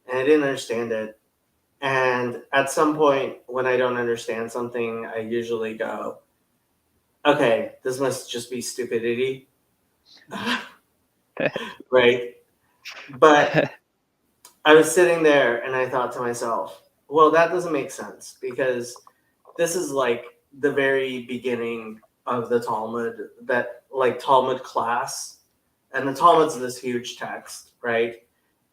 And I didn't understand it. And at some point, when I don't understand something, I usually go, okay, this must just be stupidity. Right? But I was sitting there and I thought to myself, well, that doesn't make sense, because this is like the very beginning of the Talmud, that like Talmud class. And the Talmud's this huge text, right?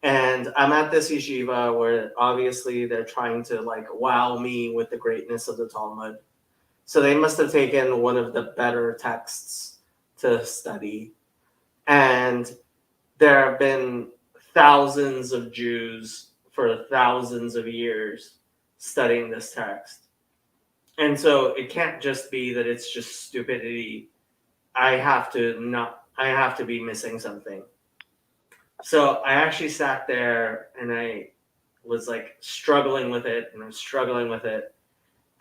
And I'm at this yeshiva where obviously they're trying to like wow me with the greatness of the Talmud. So they must have taken one of the better texts to study. And there have been thousands of Jews for thousands of years studying this text. And so it can't just be that it's just stupidity. I have to be missing something. So I actually sat there and I was like struggling with it, and I'm struggling with it.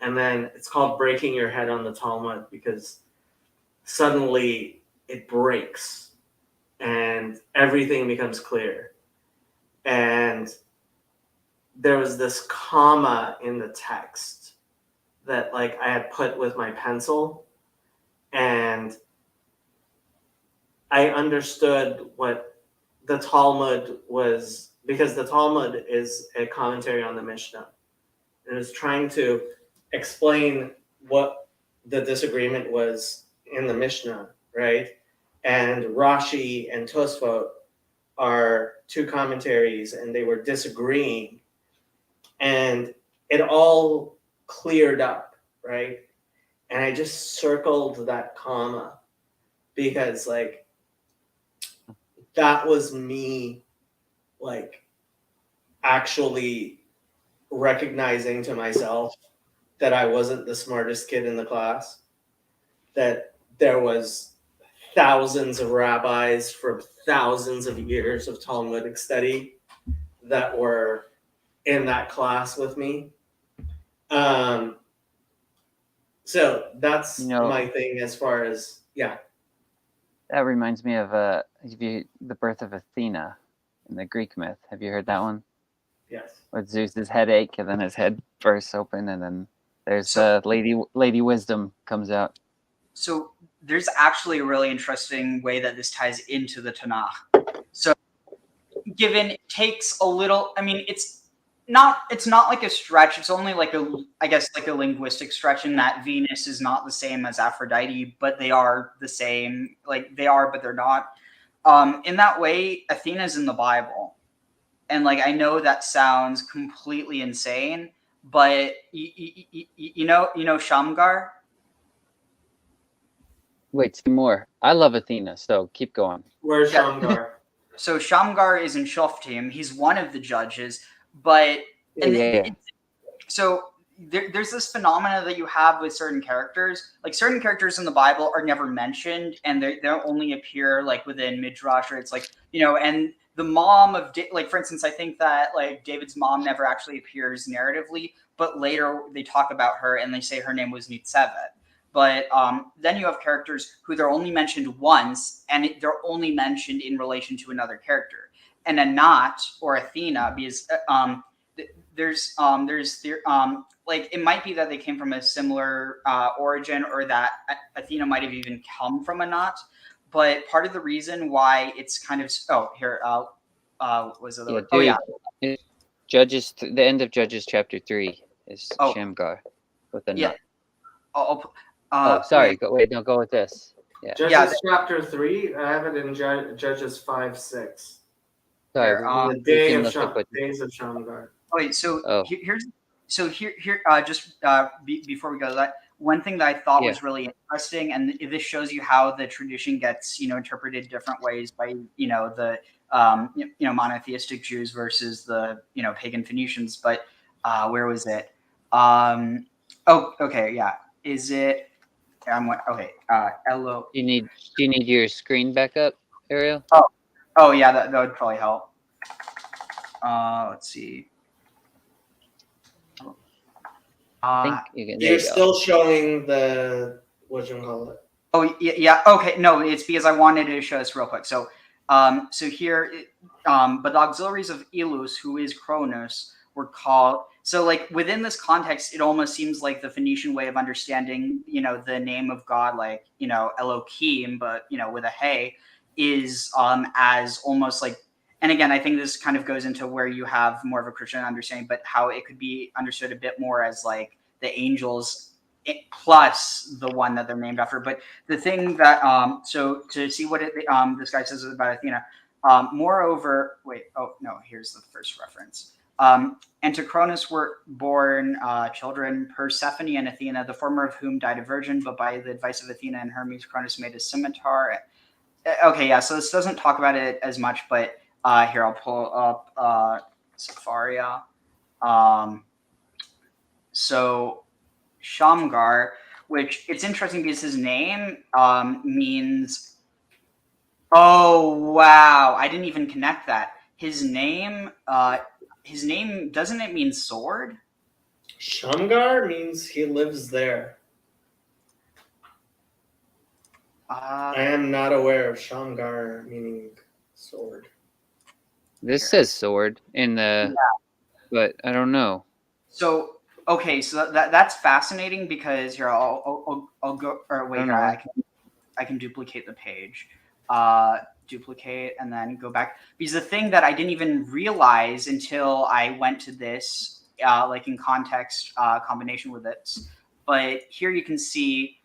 And then it's called breaking your head on the Talmud, because suddenly it breaks and everything becomes clear. And there was this comma in the text that like I had put with my pencil, and I understood what the Talmud was, because the Talmud is a commentary on the Mishnah. And it was trying to explain what the disagreement was in the Mishnah, right? And Rashi and Tosfot are two commentaries and they were disagreeing, and it all cleared up, right? And I just circled that comma because like that was me like actually recognizing to myself that I wasn't the smartest kid in the class, that there was thousands of rabbis from thousands of years of Talmudic study that were in that class with me. So that's my thing as far as, yeah. That reminds me of the birth of Athena in the Greek myth. Have you heard that one? Yes. With Zeus's headache, and then his head bursts open, and then there's Lady Wisdom comes out. So there's actually a really interesting way that this ties into the Tanakh. So given it takes a little, I mean, it's not like a stretch. It's only like I guess like a linguistic stretch in that Venus is not the same as Aphrodite, but they are the same. Like they are, but they're not. In that way, Athena's in the Bible. And like, I know that sounds completely insane, but you know Shamgar? Wait, some more. I love Athena, so keep going. Where's Shamgar? So Shamgar is in Shoftim. He's one of the judges, but so there's this phenomena that you have with certain characters. Like certain characters in the Bible are never mentioned, and they only appear like within Midrash, or it's like, you know, and the mom of like, for instance, I think that like David's mom never actually appears narratively, but later they talk about her and they say her name was Nitzevet. But then you have characters who they're only mentioned once, and they're only mentioned in relation to another character. And Anat or Athena, because there's like it might be that they came from a similar origin, or that Athena might have even come from Anat. But part of the reason why it's kind of was it? Judges. The end of Judges chapter 3 is Shamgar with Anat. Sorry. Go with this. Yeah. Judges chapter 3. I have it in Judges 5-6. Sorry. The days of Shamgar. Okay, so here's before we go to that, one thing that I thought was really interesting, and this shows you how the tradition gets, you know, interpreted different ways by, you know, the monotheistic Jews versus the, you know, pagan Phoenicians. But where was it? Is it? Elo. Do you need your screen back up, Ariel? Oh yeah, that would probably help. Let's see. I think you're still showing the whatchamacallit. Oh yeah. Okay, no, it's because I wanted to show this real quick. So, here, but the auxiliaries of Ilus, who is Cronus, were called. So, like within this context, it almost seems like the Phoenician way of understanding, you know, the name of God, like, you know, Elohim, but, you know, with a hey, is as almost like. And again, I think this kind of goes into where you have more of a Christian understanding, but how it could be understood a bit more as like the angels plus the one that they're named after. But the thing that, so to see what this guy says about Athena, moreover, here's the first reference. And to Cronus were born children, Persephone and Athena, the former of whom died a virgin, but by the advice of Athena and Hermes, Cronus made a scimitar. Okay, yeah, so this doesn't talk about it as much, but here, I'll pull up Sepharia. So Shamgar, which it's interesting because his name means. Oh wow! I didn't even connect that. His name doesn't it mean sword? Shamgar means he lives there. I am not aware of Shamgar meaning sword. This says sword in the, but I don't know. So okay, so that's fascinating because here I'll go. Or wait, I can duplicate the page. Duplicate and then go back, because the thing that I didn't even realize until I went to this, like in context combination with it. But here you can see.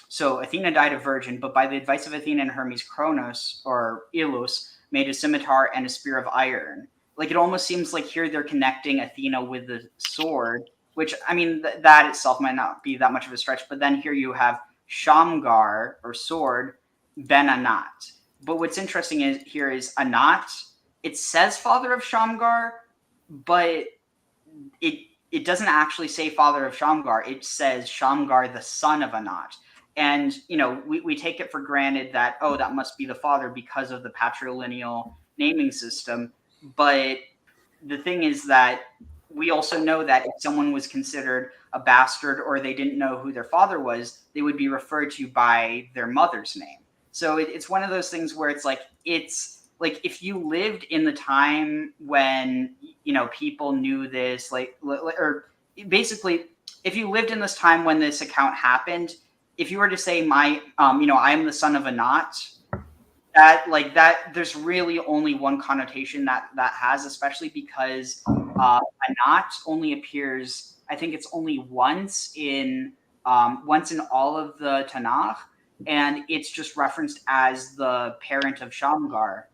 So Athena died a virgin, but by the advice of Athena and Hermes, Cronus or Ilus made a scimitar and a spear of iron. Like it almost seems like here they're connecting Athena with the sword, which I mean that itself might not be that much of a stretch. But then here you have Shamgar or sword ben Anat. But what's interesting here is Anat. It says father of Shamgar, but it doesn't actually say father of Shamgar. It says Shamgar, the son of Anat. And, we take it for granted that, that must be the father because of the patrilineal naming system. But the thing is that we also know that if someone was considered a bastard or they didn't know who their father was, they would be referred to by their mother's name. So it's one of those things where it's like if you lived in the time when people knew this, or basically if you lived in this time when this account happened, if you were to say I am the son of Anat, that there's really only one connotation that has, especially because Anat only appears, I think it's only once in all of the Tanakh, and it's just referenced as the parent of Shamgar.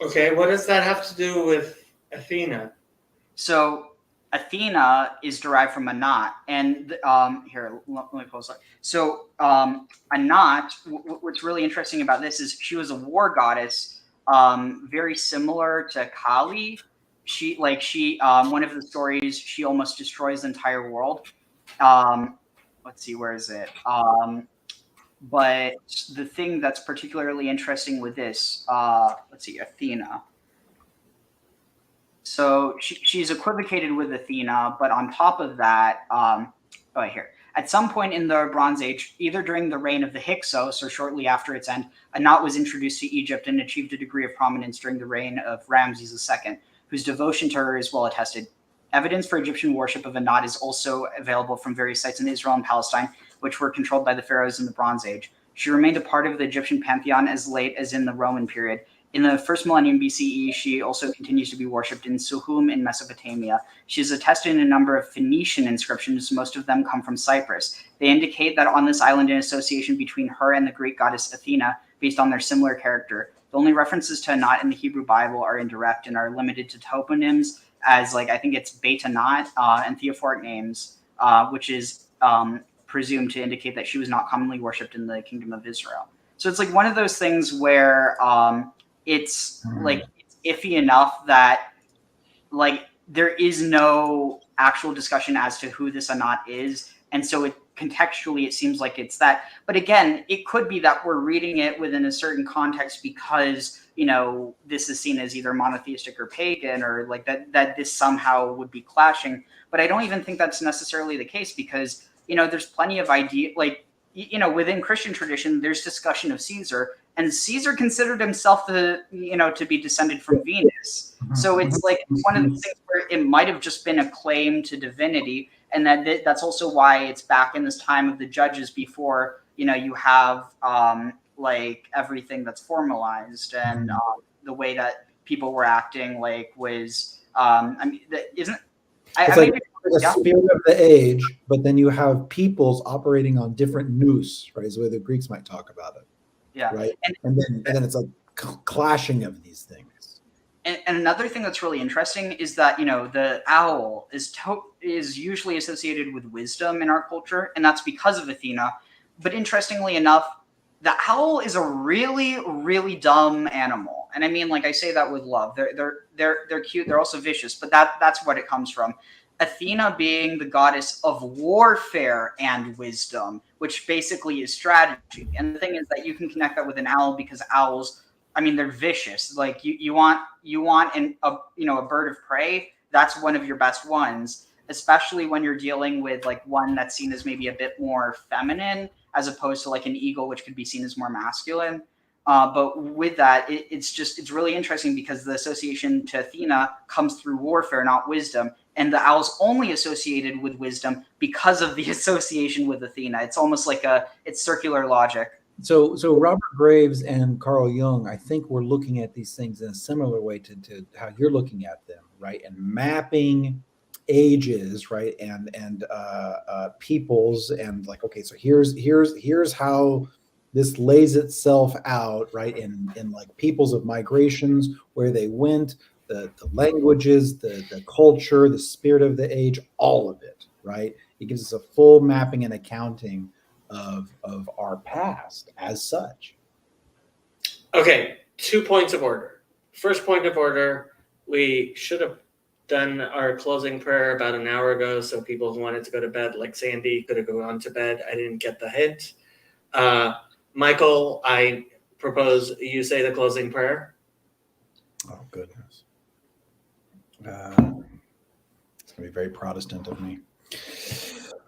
Okay, what does that have to do with Athena? So Athena is derived from Anat, and here, let me pull this up. So Anat, what's really interesting about this is she was a war goddess, very similar to Kali. She one of the stories, she almost destroys the entire world. Let's see, where is it? But the thing that's particularly interesting with this, let's see, Athena. So she's equivocated with Athena, but on top of that, here. At some point in the Bronze Age, either during the reign of the Hyksos or shortly after its end, Anat was introduced to Egypt and achieved a degree of prominence during the reign of Ramses II, whose devotion to her is well attested. Evidence for Egyptian worship of Anat is also available from various sites in Israel and Palestine, which were controlled by the pharaohs in the Bronze Age. She remained a part of the Egyptian pantheon as late as in the Roman period. In the first millennium BCE, she also continues to be worshipped in Suhum in Mesopotamia. She is attested in a number of Phoenician inscriptions. Most of them come from Cyprus. They indicate that on this island an association between her and the Greek goddess Athena based on their similar character. The only references to Anat in the Hebrew Bible are indirect and are limited to toponyms as I think it's Beit Anat and theophoric names, which is presumed to indicate that she was not commonly worshipped in the kingdom of Israel. So it's one of those things where it's it's iffy enough that there is no actual discussion as to who this Anat is, and so contextually it seems like it's that. But again, it could be that we're reading it within a certain context because this is seen as either monotheistic or pagan, or that this somehow would be clashing. But I don't even think that's necessarily the case because there's plenty of within Christian tradition, there's discussion of Caesar, and Caesar considered himself to be descended from Venus. So it's one of the things where it might have just been a claim to divinity, and that's also why it's back in this time of the judges before you have everything that's formalized, and the way that people were acting was the spirit of the age, but then you have peoples operating on different nous, right? Is the way the Greeks might talk about it. Yeah. Right. And then it's clashing of these things. And another thing that's really interesting is that the owl is usually associated with wisdom in our culture, and that's because of Athena. But interestingly enough, the owl is a really, really dumb animal, and I mean, I say that with love. They're cute. They're also vicious, but that's what it comes from. Athena being the goddess of warfare and wisdom, which basically is strategy. And the thing is that you can connect that with an owl because owls, they're vicious. You want a bird of prey. That's one of your best ones, especially when you're dealing with one that's seen as maybe a bit more feminine as opposed to an eagle, which could be seen as more masculine. But with that, it's really interesting because the association to Athena comes through warfare, not wisdom. And the owl's only associated with wisdom because of the association with Athena. It's almost it's circular logic. So Robert Graves and Carl Jung, I think we're looking at these things in a similar way to how you're looking at them, right? And mapping ages, right? And peoples, and okay, so here's how this lays itself out, right, in like peoples of migrations, where they went, the languages, the culture, the spirit of the age, all of it, right? It gives us a full mapping and accounting of our past as such. Okay, 2 points of order. First point of order, we should have done our closing prayer about an hour ago, so people who wanted to go to bed, like Sandy, could have gone to bed. I didn't get the hint. Michael, I propose you say the closing prayer. Oh, goodness. It's going to be very Protestant of me.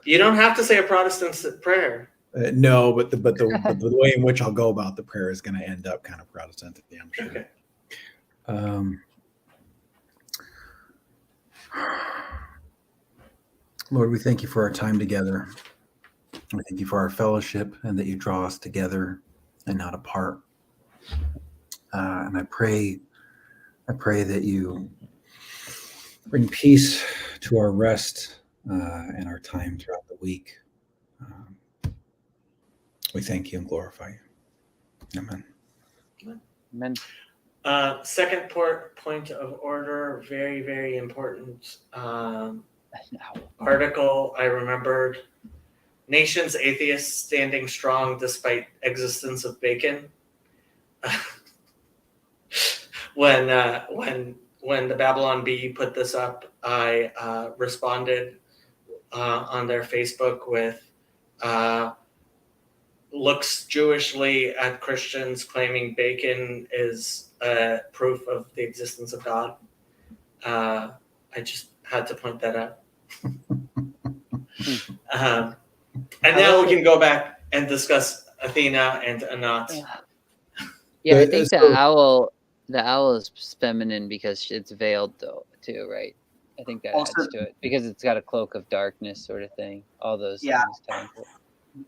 You don't have to say a Protestant prayer. No, but the way in which I'll go about the prayer is going to end up kind of Protestant, I'm sure. Okay. Lord, we thank you for our time together. We thank you for our fellowship and that you draw us together and not apart. And I pray that you bring peace to our rest and our time throughout the week. We thank you and glorify you. Amen. Amen. Second point of order, very, very important article I remembered. Nations atheists standing strong despite existence of bacon. When the Babylon Bee put this up, I responded on their Facebook with looks Jewishly at Christians claiming bacon is proof of the existence of God. I just had to point that out. And now we can go back and discuss Athena and Anat. Yeah, I think the owl is feminine because it's veiled though too, right? I think that Also- adds to it because it's got a cloak of darkness sort of thing. All those Yeah. things tie into it.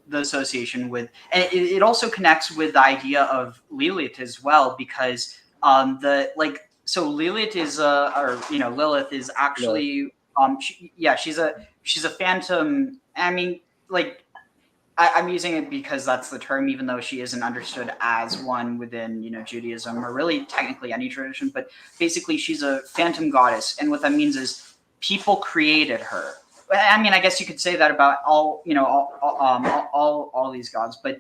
The association with, and it also connects with the idea of Lilith as well, because so Lilith is Lilith is actually she's a phantom. I mean, like I'm using it because that's the term, even though she isn't understood as one within Judaism or really technically any tradition. But basically, she's a phantom goddess, and what that means is people created her. I mean, I guess you could say that about all these gods, but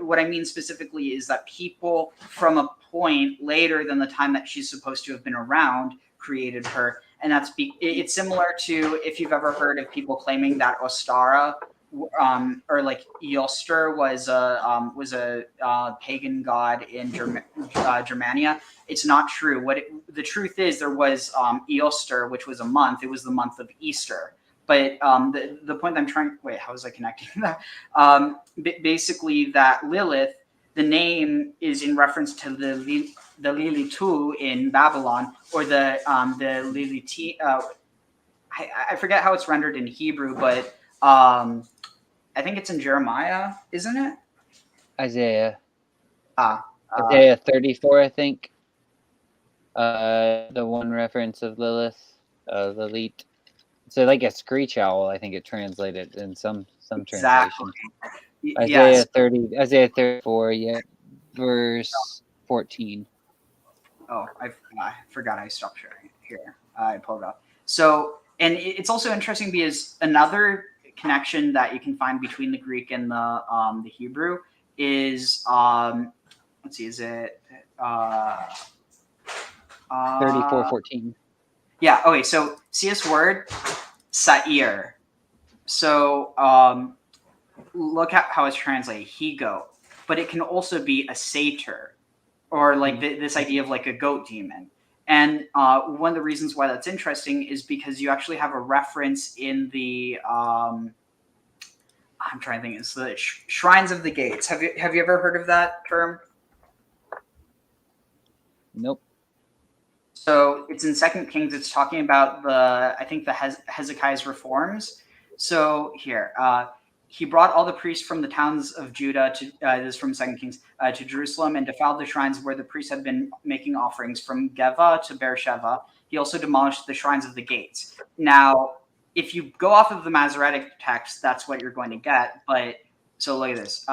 what I mean specifically is that people from a point later than the time that she's supposed to have been around created her, and it's similar to if you've ever heard of people claiming that Ostara or like Eostre was a pagan god in Germania. It's not true. The truth is there was Eostre, which was a month. It was the month of Easter. But the point I'm trying. Wait, how was I connecting that? Basically, that Lilith, the name is in reference to the Lilitu in Babylon, or the Liliti. I forget how it's rendered in Hebrew, but I think it's in Jeremiah, isn't it? Isaiah. Isaiah 34, I think. The one reference of Lilith, Lilith. So like a screech owl, I think it translated in some translations. Isaiah 34, verse 14. Oh, I forgot I stopped sharing here. I pulled it up. So, and it's also interesting because another connection that you can find between the Greek and the Hebrew is let's see, is it 34:14. Yeah. Okay. So see this word, sa'ir. So look at how it's translated, he-goat. But it can also be a satyr, or like this idea of like a goat demon. And one of the reasons why that's interesting is because you actually have a reference in the I'm trying to think. It's the Shrines of the Gates. Have you ever heard of that term? Nope. So it's in 2 Kings. It's talking about the Hezekiah's reforms. So here, he brought all the priests from the towns of Judah to this is from 2 Kings to Jerusalem and defiled the shrines where the priests had been making offerings from Geva to Beersheba. He also demolished the shrines of the gates. Now, if you go off of the Masoretic text, that's what you're going to get. But so look at this.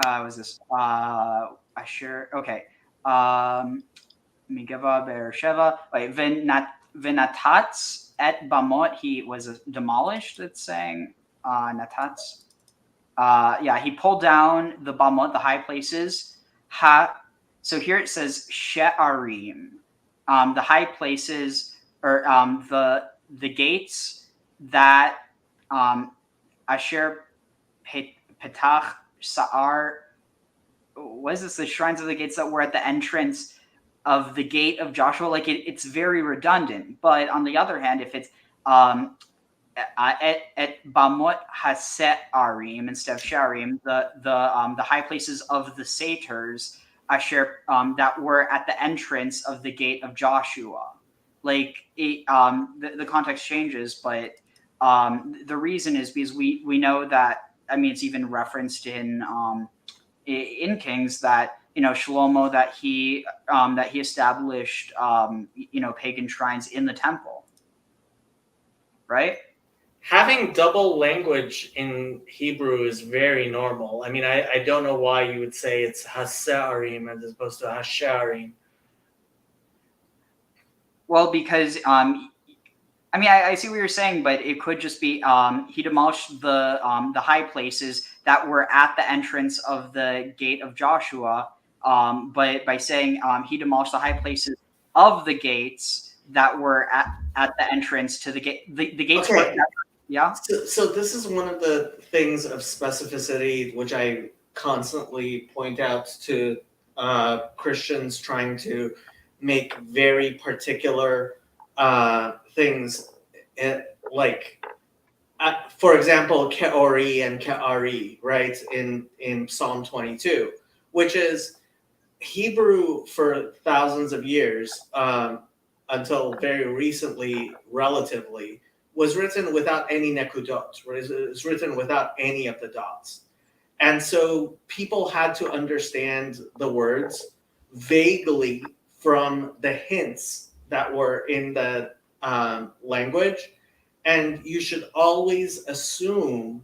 was this Asher? Okay. Migava Beersheva. Wait, Vinatats et Bamot. He was demolished. It's saying Natats. Yeah, he pulled down the Bamot, the high places. So here it says She'arim, the high places, or the gates that Asher Petach Sa'ar. What is this? The shrines of the gates that were at the entrance of the gate of Joshua. Like it's very redundant. But on the other hand, if it's at Bamot Hase'arim instead of Sharim, the high places of the satyrs, Asher, that were at the entrance of the gate of Joshua. Like it, the context changes, but the reason is because we know that, I mean, it's even referenced in Kings that, you know, Shlomo, that he established pagan shrines in the temple, right? Having double language in Hebrew is very normal. I mean, I don't know why you would say it's Hase'arim as opposed to Hasharim. Well, because I mean, I see what you're saying, but it could just be he demolished the high places that were at the entrance of the gate of Joshua. But by saying he demolished the high places of the gates that were at the entrance to the gate, the gates Okay. were. Yeah. So this is one of the things of specificity which I constantly point out to Christians trying to make very particular things, like, for example, Ke'ori and Ke'ari, right, in Psalm 22, which is Hebrew for thousands of years, until very recently, relatively, was written without any nekudot. It's written without any of the dots. And so people had to understand the words vaguely from the hints that were in the language. And you should always assume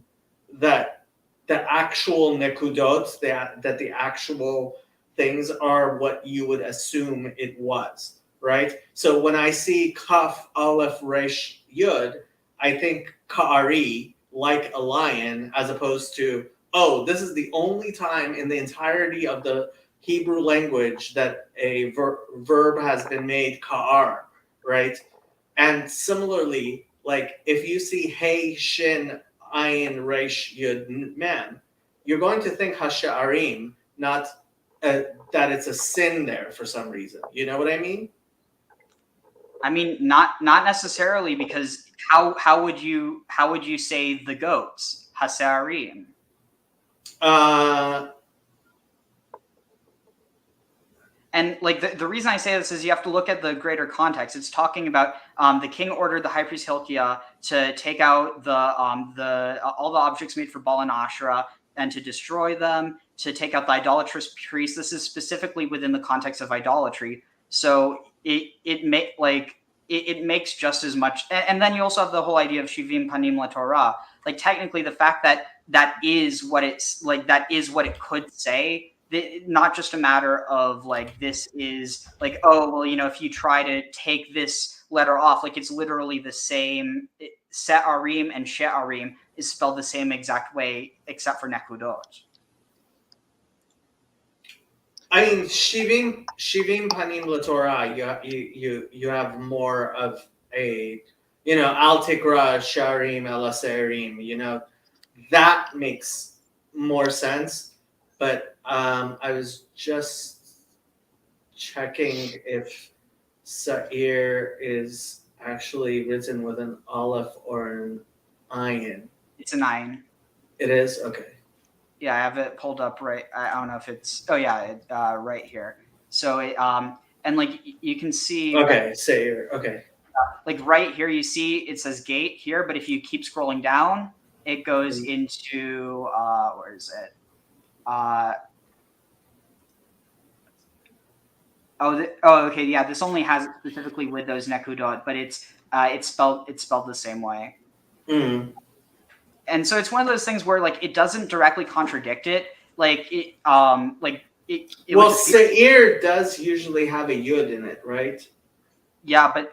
that the actual nekudot, that the actual things are what you would assume it was, right? So when I see Kaf, Aleph, Resh, Yud, I think Ka'ari, like a lion, as opposed to, oh, this is the only time in the entirety of the Hebrew language that a verb has been made Ka'ar, right? And similarly, like if you see Hey, Shin, Ayin, Resh, Yud, Mem, you're going to think Hasha'arim, not that it's a sin there for some reason. You know what I mean? I mean, not necessarily, because how would you say the goats? Hasarim. And like the reason I say this is you have to look at the greater context. It's talking about the king ordered the high priest Hilkiah to take out the all the objects made for Baal and Asherah and to destroy them, to take out the idolatrous priests. This is specifically within the context of idolatry. So it makes just as much. And then you also have the whole idea of Shivim Panim LaTorah. Like technically, the fact that is what it's like, that is what it could say. Not just a matter of like, this is like, oh, well, you know, if you try to take this letter off, like it's literally the same. Se'arim and She'arim is spelled the same exact way, except for Nekudot. I mean, Shivim Panim LaTorah, you have more of a, you know, Al Tikra, Sharim, El Aserim, you know, that makes more sense. But I was just checking if Sa'ir is actually written with an Aleph or an Ayin. It's an ayin. It is? Okay. Yeah, I have it pulled up right. I don't know if it's. Oh yeah, right here. So it and like you can see. Okay, Sa'ir. Okay. Like right here, you see it says gate here, but if you keep scrolling down, it goes into where is it? Okay, yeah. This only has it specifically with those nekudot, but it's spelled the same way. Mm. And so it's one of those things where like it doesn't directly contradict it, like it Well, would appear- Seir does usually have a yud in it, right? yeah, but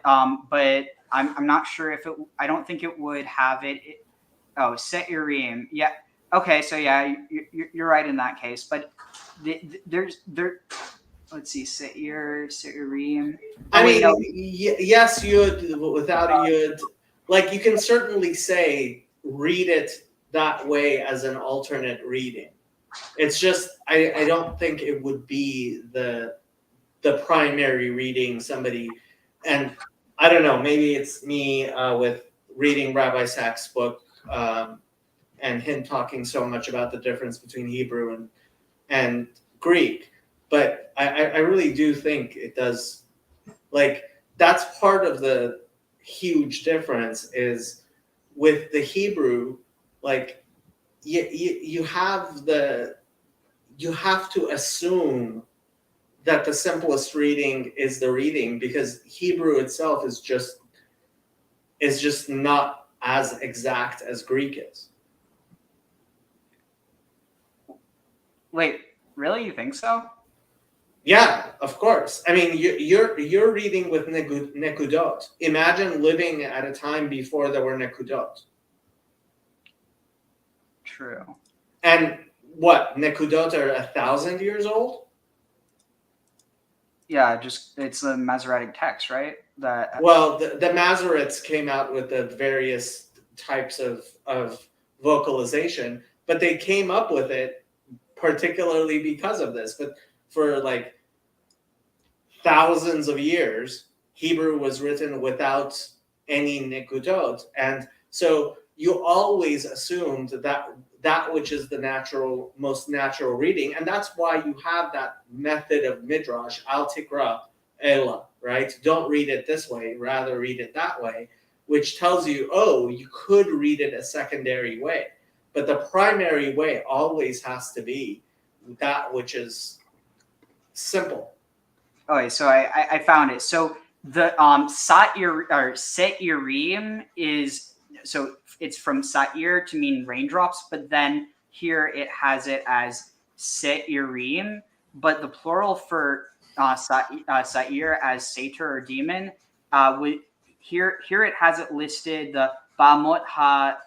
I'm not sure if it. I don't think it would have it. Oh, Seirim. Yeah. Okay, so yeah, you're right in that case. But there's there. Let's see, Seirim. I Oh wait, mean, no. yes, yud without a yud. Like you can certainly say read it that way as an alternate reading. It's just I don't think it would be the primary reading somebody, and I don't know, maybe it's me with reading Rabbi Sachs' book and him talking so much about the difference between Hebrew and Greek, but I really do think it does, like that's part of the huge difference is with the Hebrew, like you have to assume that the simplest reading is the reading because Hebrew itself is just not as exact as Greek is. Wait, really? You think so? Yeah, of course. I mean, you're reading with nekudot. Imagine living at a time before there were nekudot. True. And what, nekudot are 1,000 years old? Yeah, just it's the Masoretic text, right? That Well, the Masoretes came out with the various types of vocalization, but they came up with it particularly because of this. But for like thousands of years, Hebrew was written without any nekudot, and so you always assumed that which is the most natural reading, and that's why you have that method of midrash, al tikra ela, right? Don't read it this way, rather read it that way, which tells you, oh, you could read it a secondary way, but the primary way always has to be that which is simple. okay, so I found it. So the Seirim is so it's from Sa'ir to mean raindrops, but then here it has it as Seirim, but the plural for Sa'ir as satyr or demon, here it has it listed the Bamot Ha.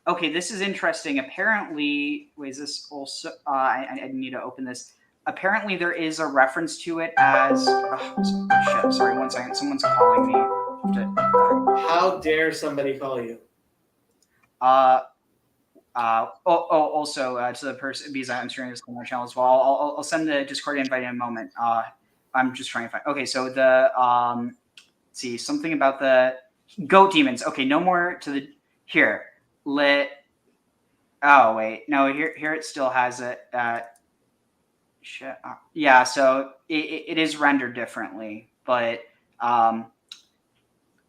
Okay, this is interesting. Apparently, wait, is this also? I need to open this. Apparently, there is a reference to it as. Oh, shit, sorry, 1 second. Someone's calling me. How dare somebody call you? Also to the person because I'm sharing this on our channel as well. I'll send the Discord invite in a moment. I'm just trying to find. Okay, so the let's see something about the goat demons. Okay, no more to the here. Oh wait, no. Here it still has it. Yeah, so it is rendered differently, but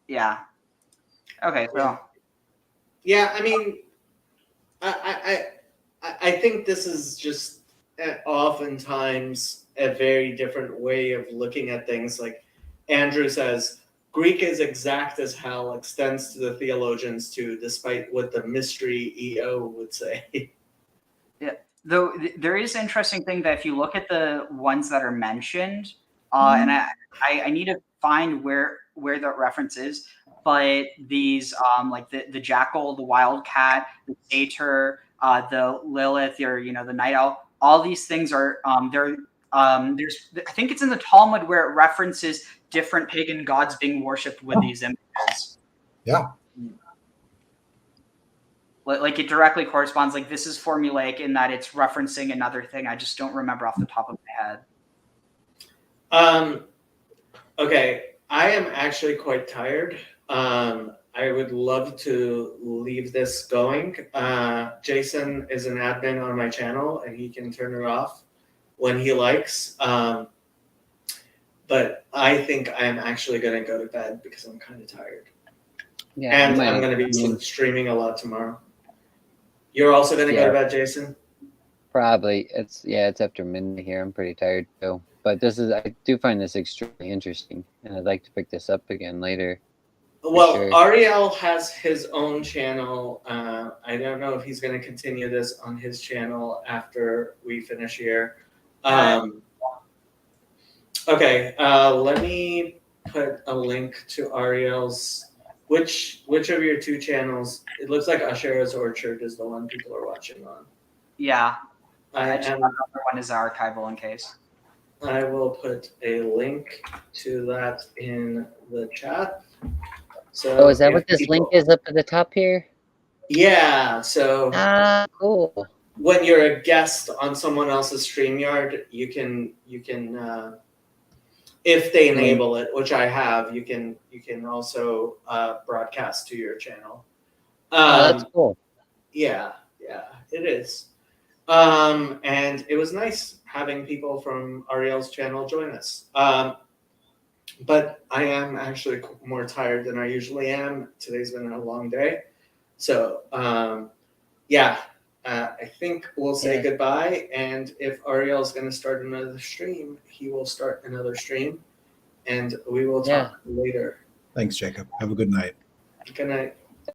yeah. Okay, so yeah, I mean, I think this is just oftentimes a very different way of looking at things. Like Andrew says, Greek is exact as hell, extends to the theologians too, despite what the mystery EO would say. Yeah, though there is an interesting thing that if you look at the ones that are mentioned, and I need to find where the reference is, but these like the jackal, the wildcat, the satyr, the Lilith, or the night owl, all these things are there's I think it's in the Talmud where it references different pagan gods being worshipped with these images. Yeah. Like it directly corresponds. Like this is formulaic in that it's referencing another thing. I just don't remember off the top of my head. Okay, I am actually quite tired. I would love to leave this going. Jason is an admin on my channel, and he can turn it off when he likes. But I think I am actually going to go to bed because I'm kind of tired. Yeah, And I'm going to be streaming a lot tomorrow. You're also going to go to bed, Jason? Probably. It's after midnight here. I'm pretty tired too. But I do find this extremely interesting, and I'd like to pick this up again later. Well, sure. Ariel has his own channel. I don't know if he's going to continue this on his channel after we finish here. Okay, let me put a link to Ariel's. Which of your two channels? It looks like Ashera's Orchard is the one people are watching on. Yeah. I Just am. another one is archival in case. I will put a link to that in the chat. So Oh, is that if what this people- link is up at the top here? Yeah. So Ah, cool. when you're a guest on someone else's StreamYard, you can if they enable it, which I have, you can also broadcast to your channel. Oh, that's cool. Yeah, it is. And it was nice having people from Ariel's channel join us. But I am actually more tired than I usually am. Today's been a long day. So, I think we'll say goodbye. And if Ariel's going to start another stream, he will start another stream. And we will talk later. Thanks, Jacob. Have a good night. Good night.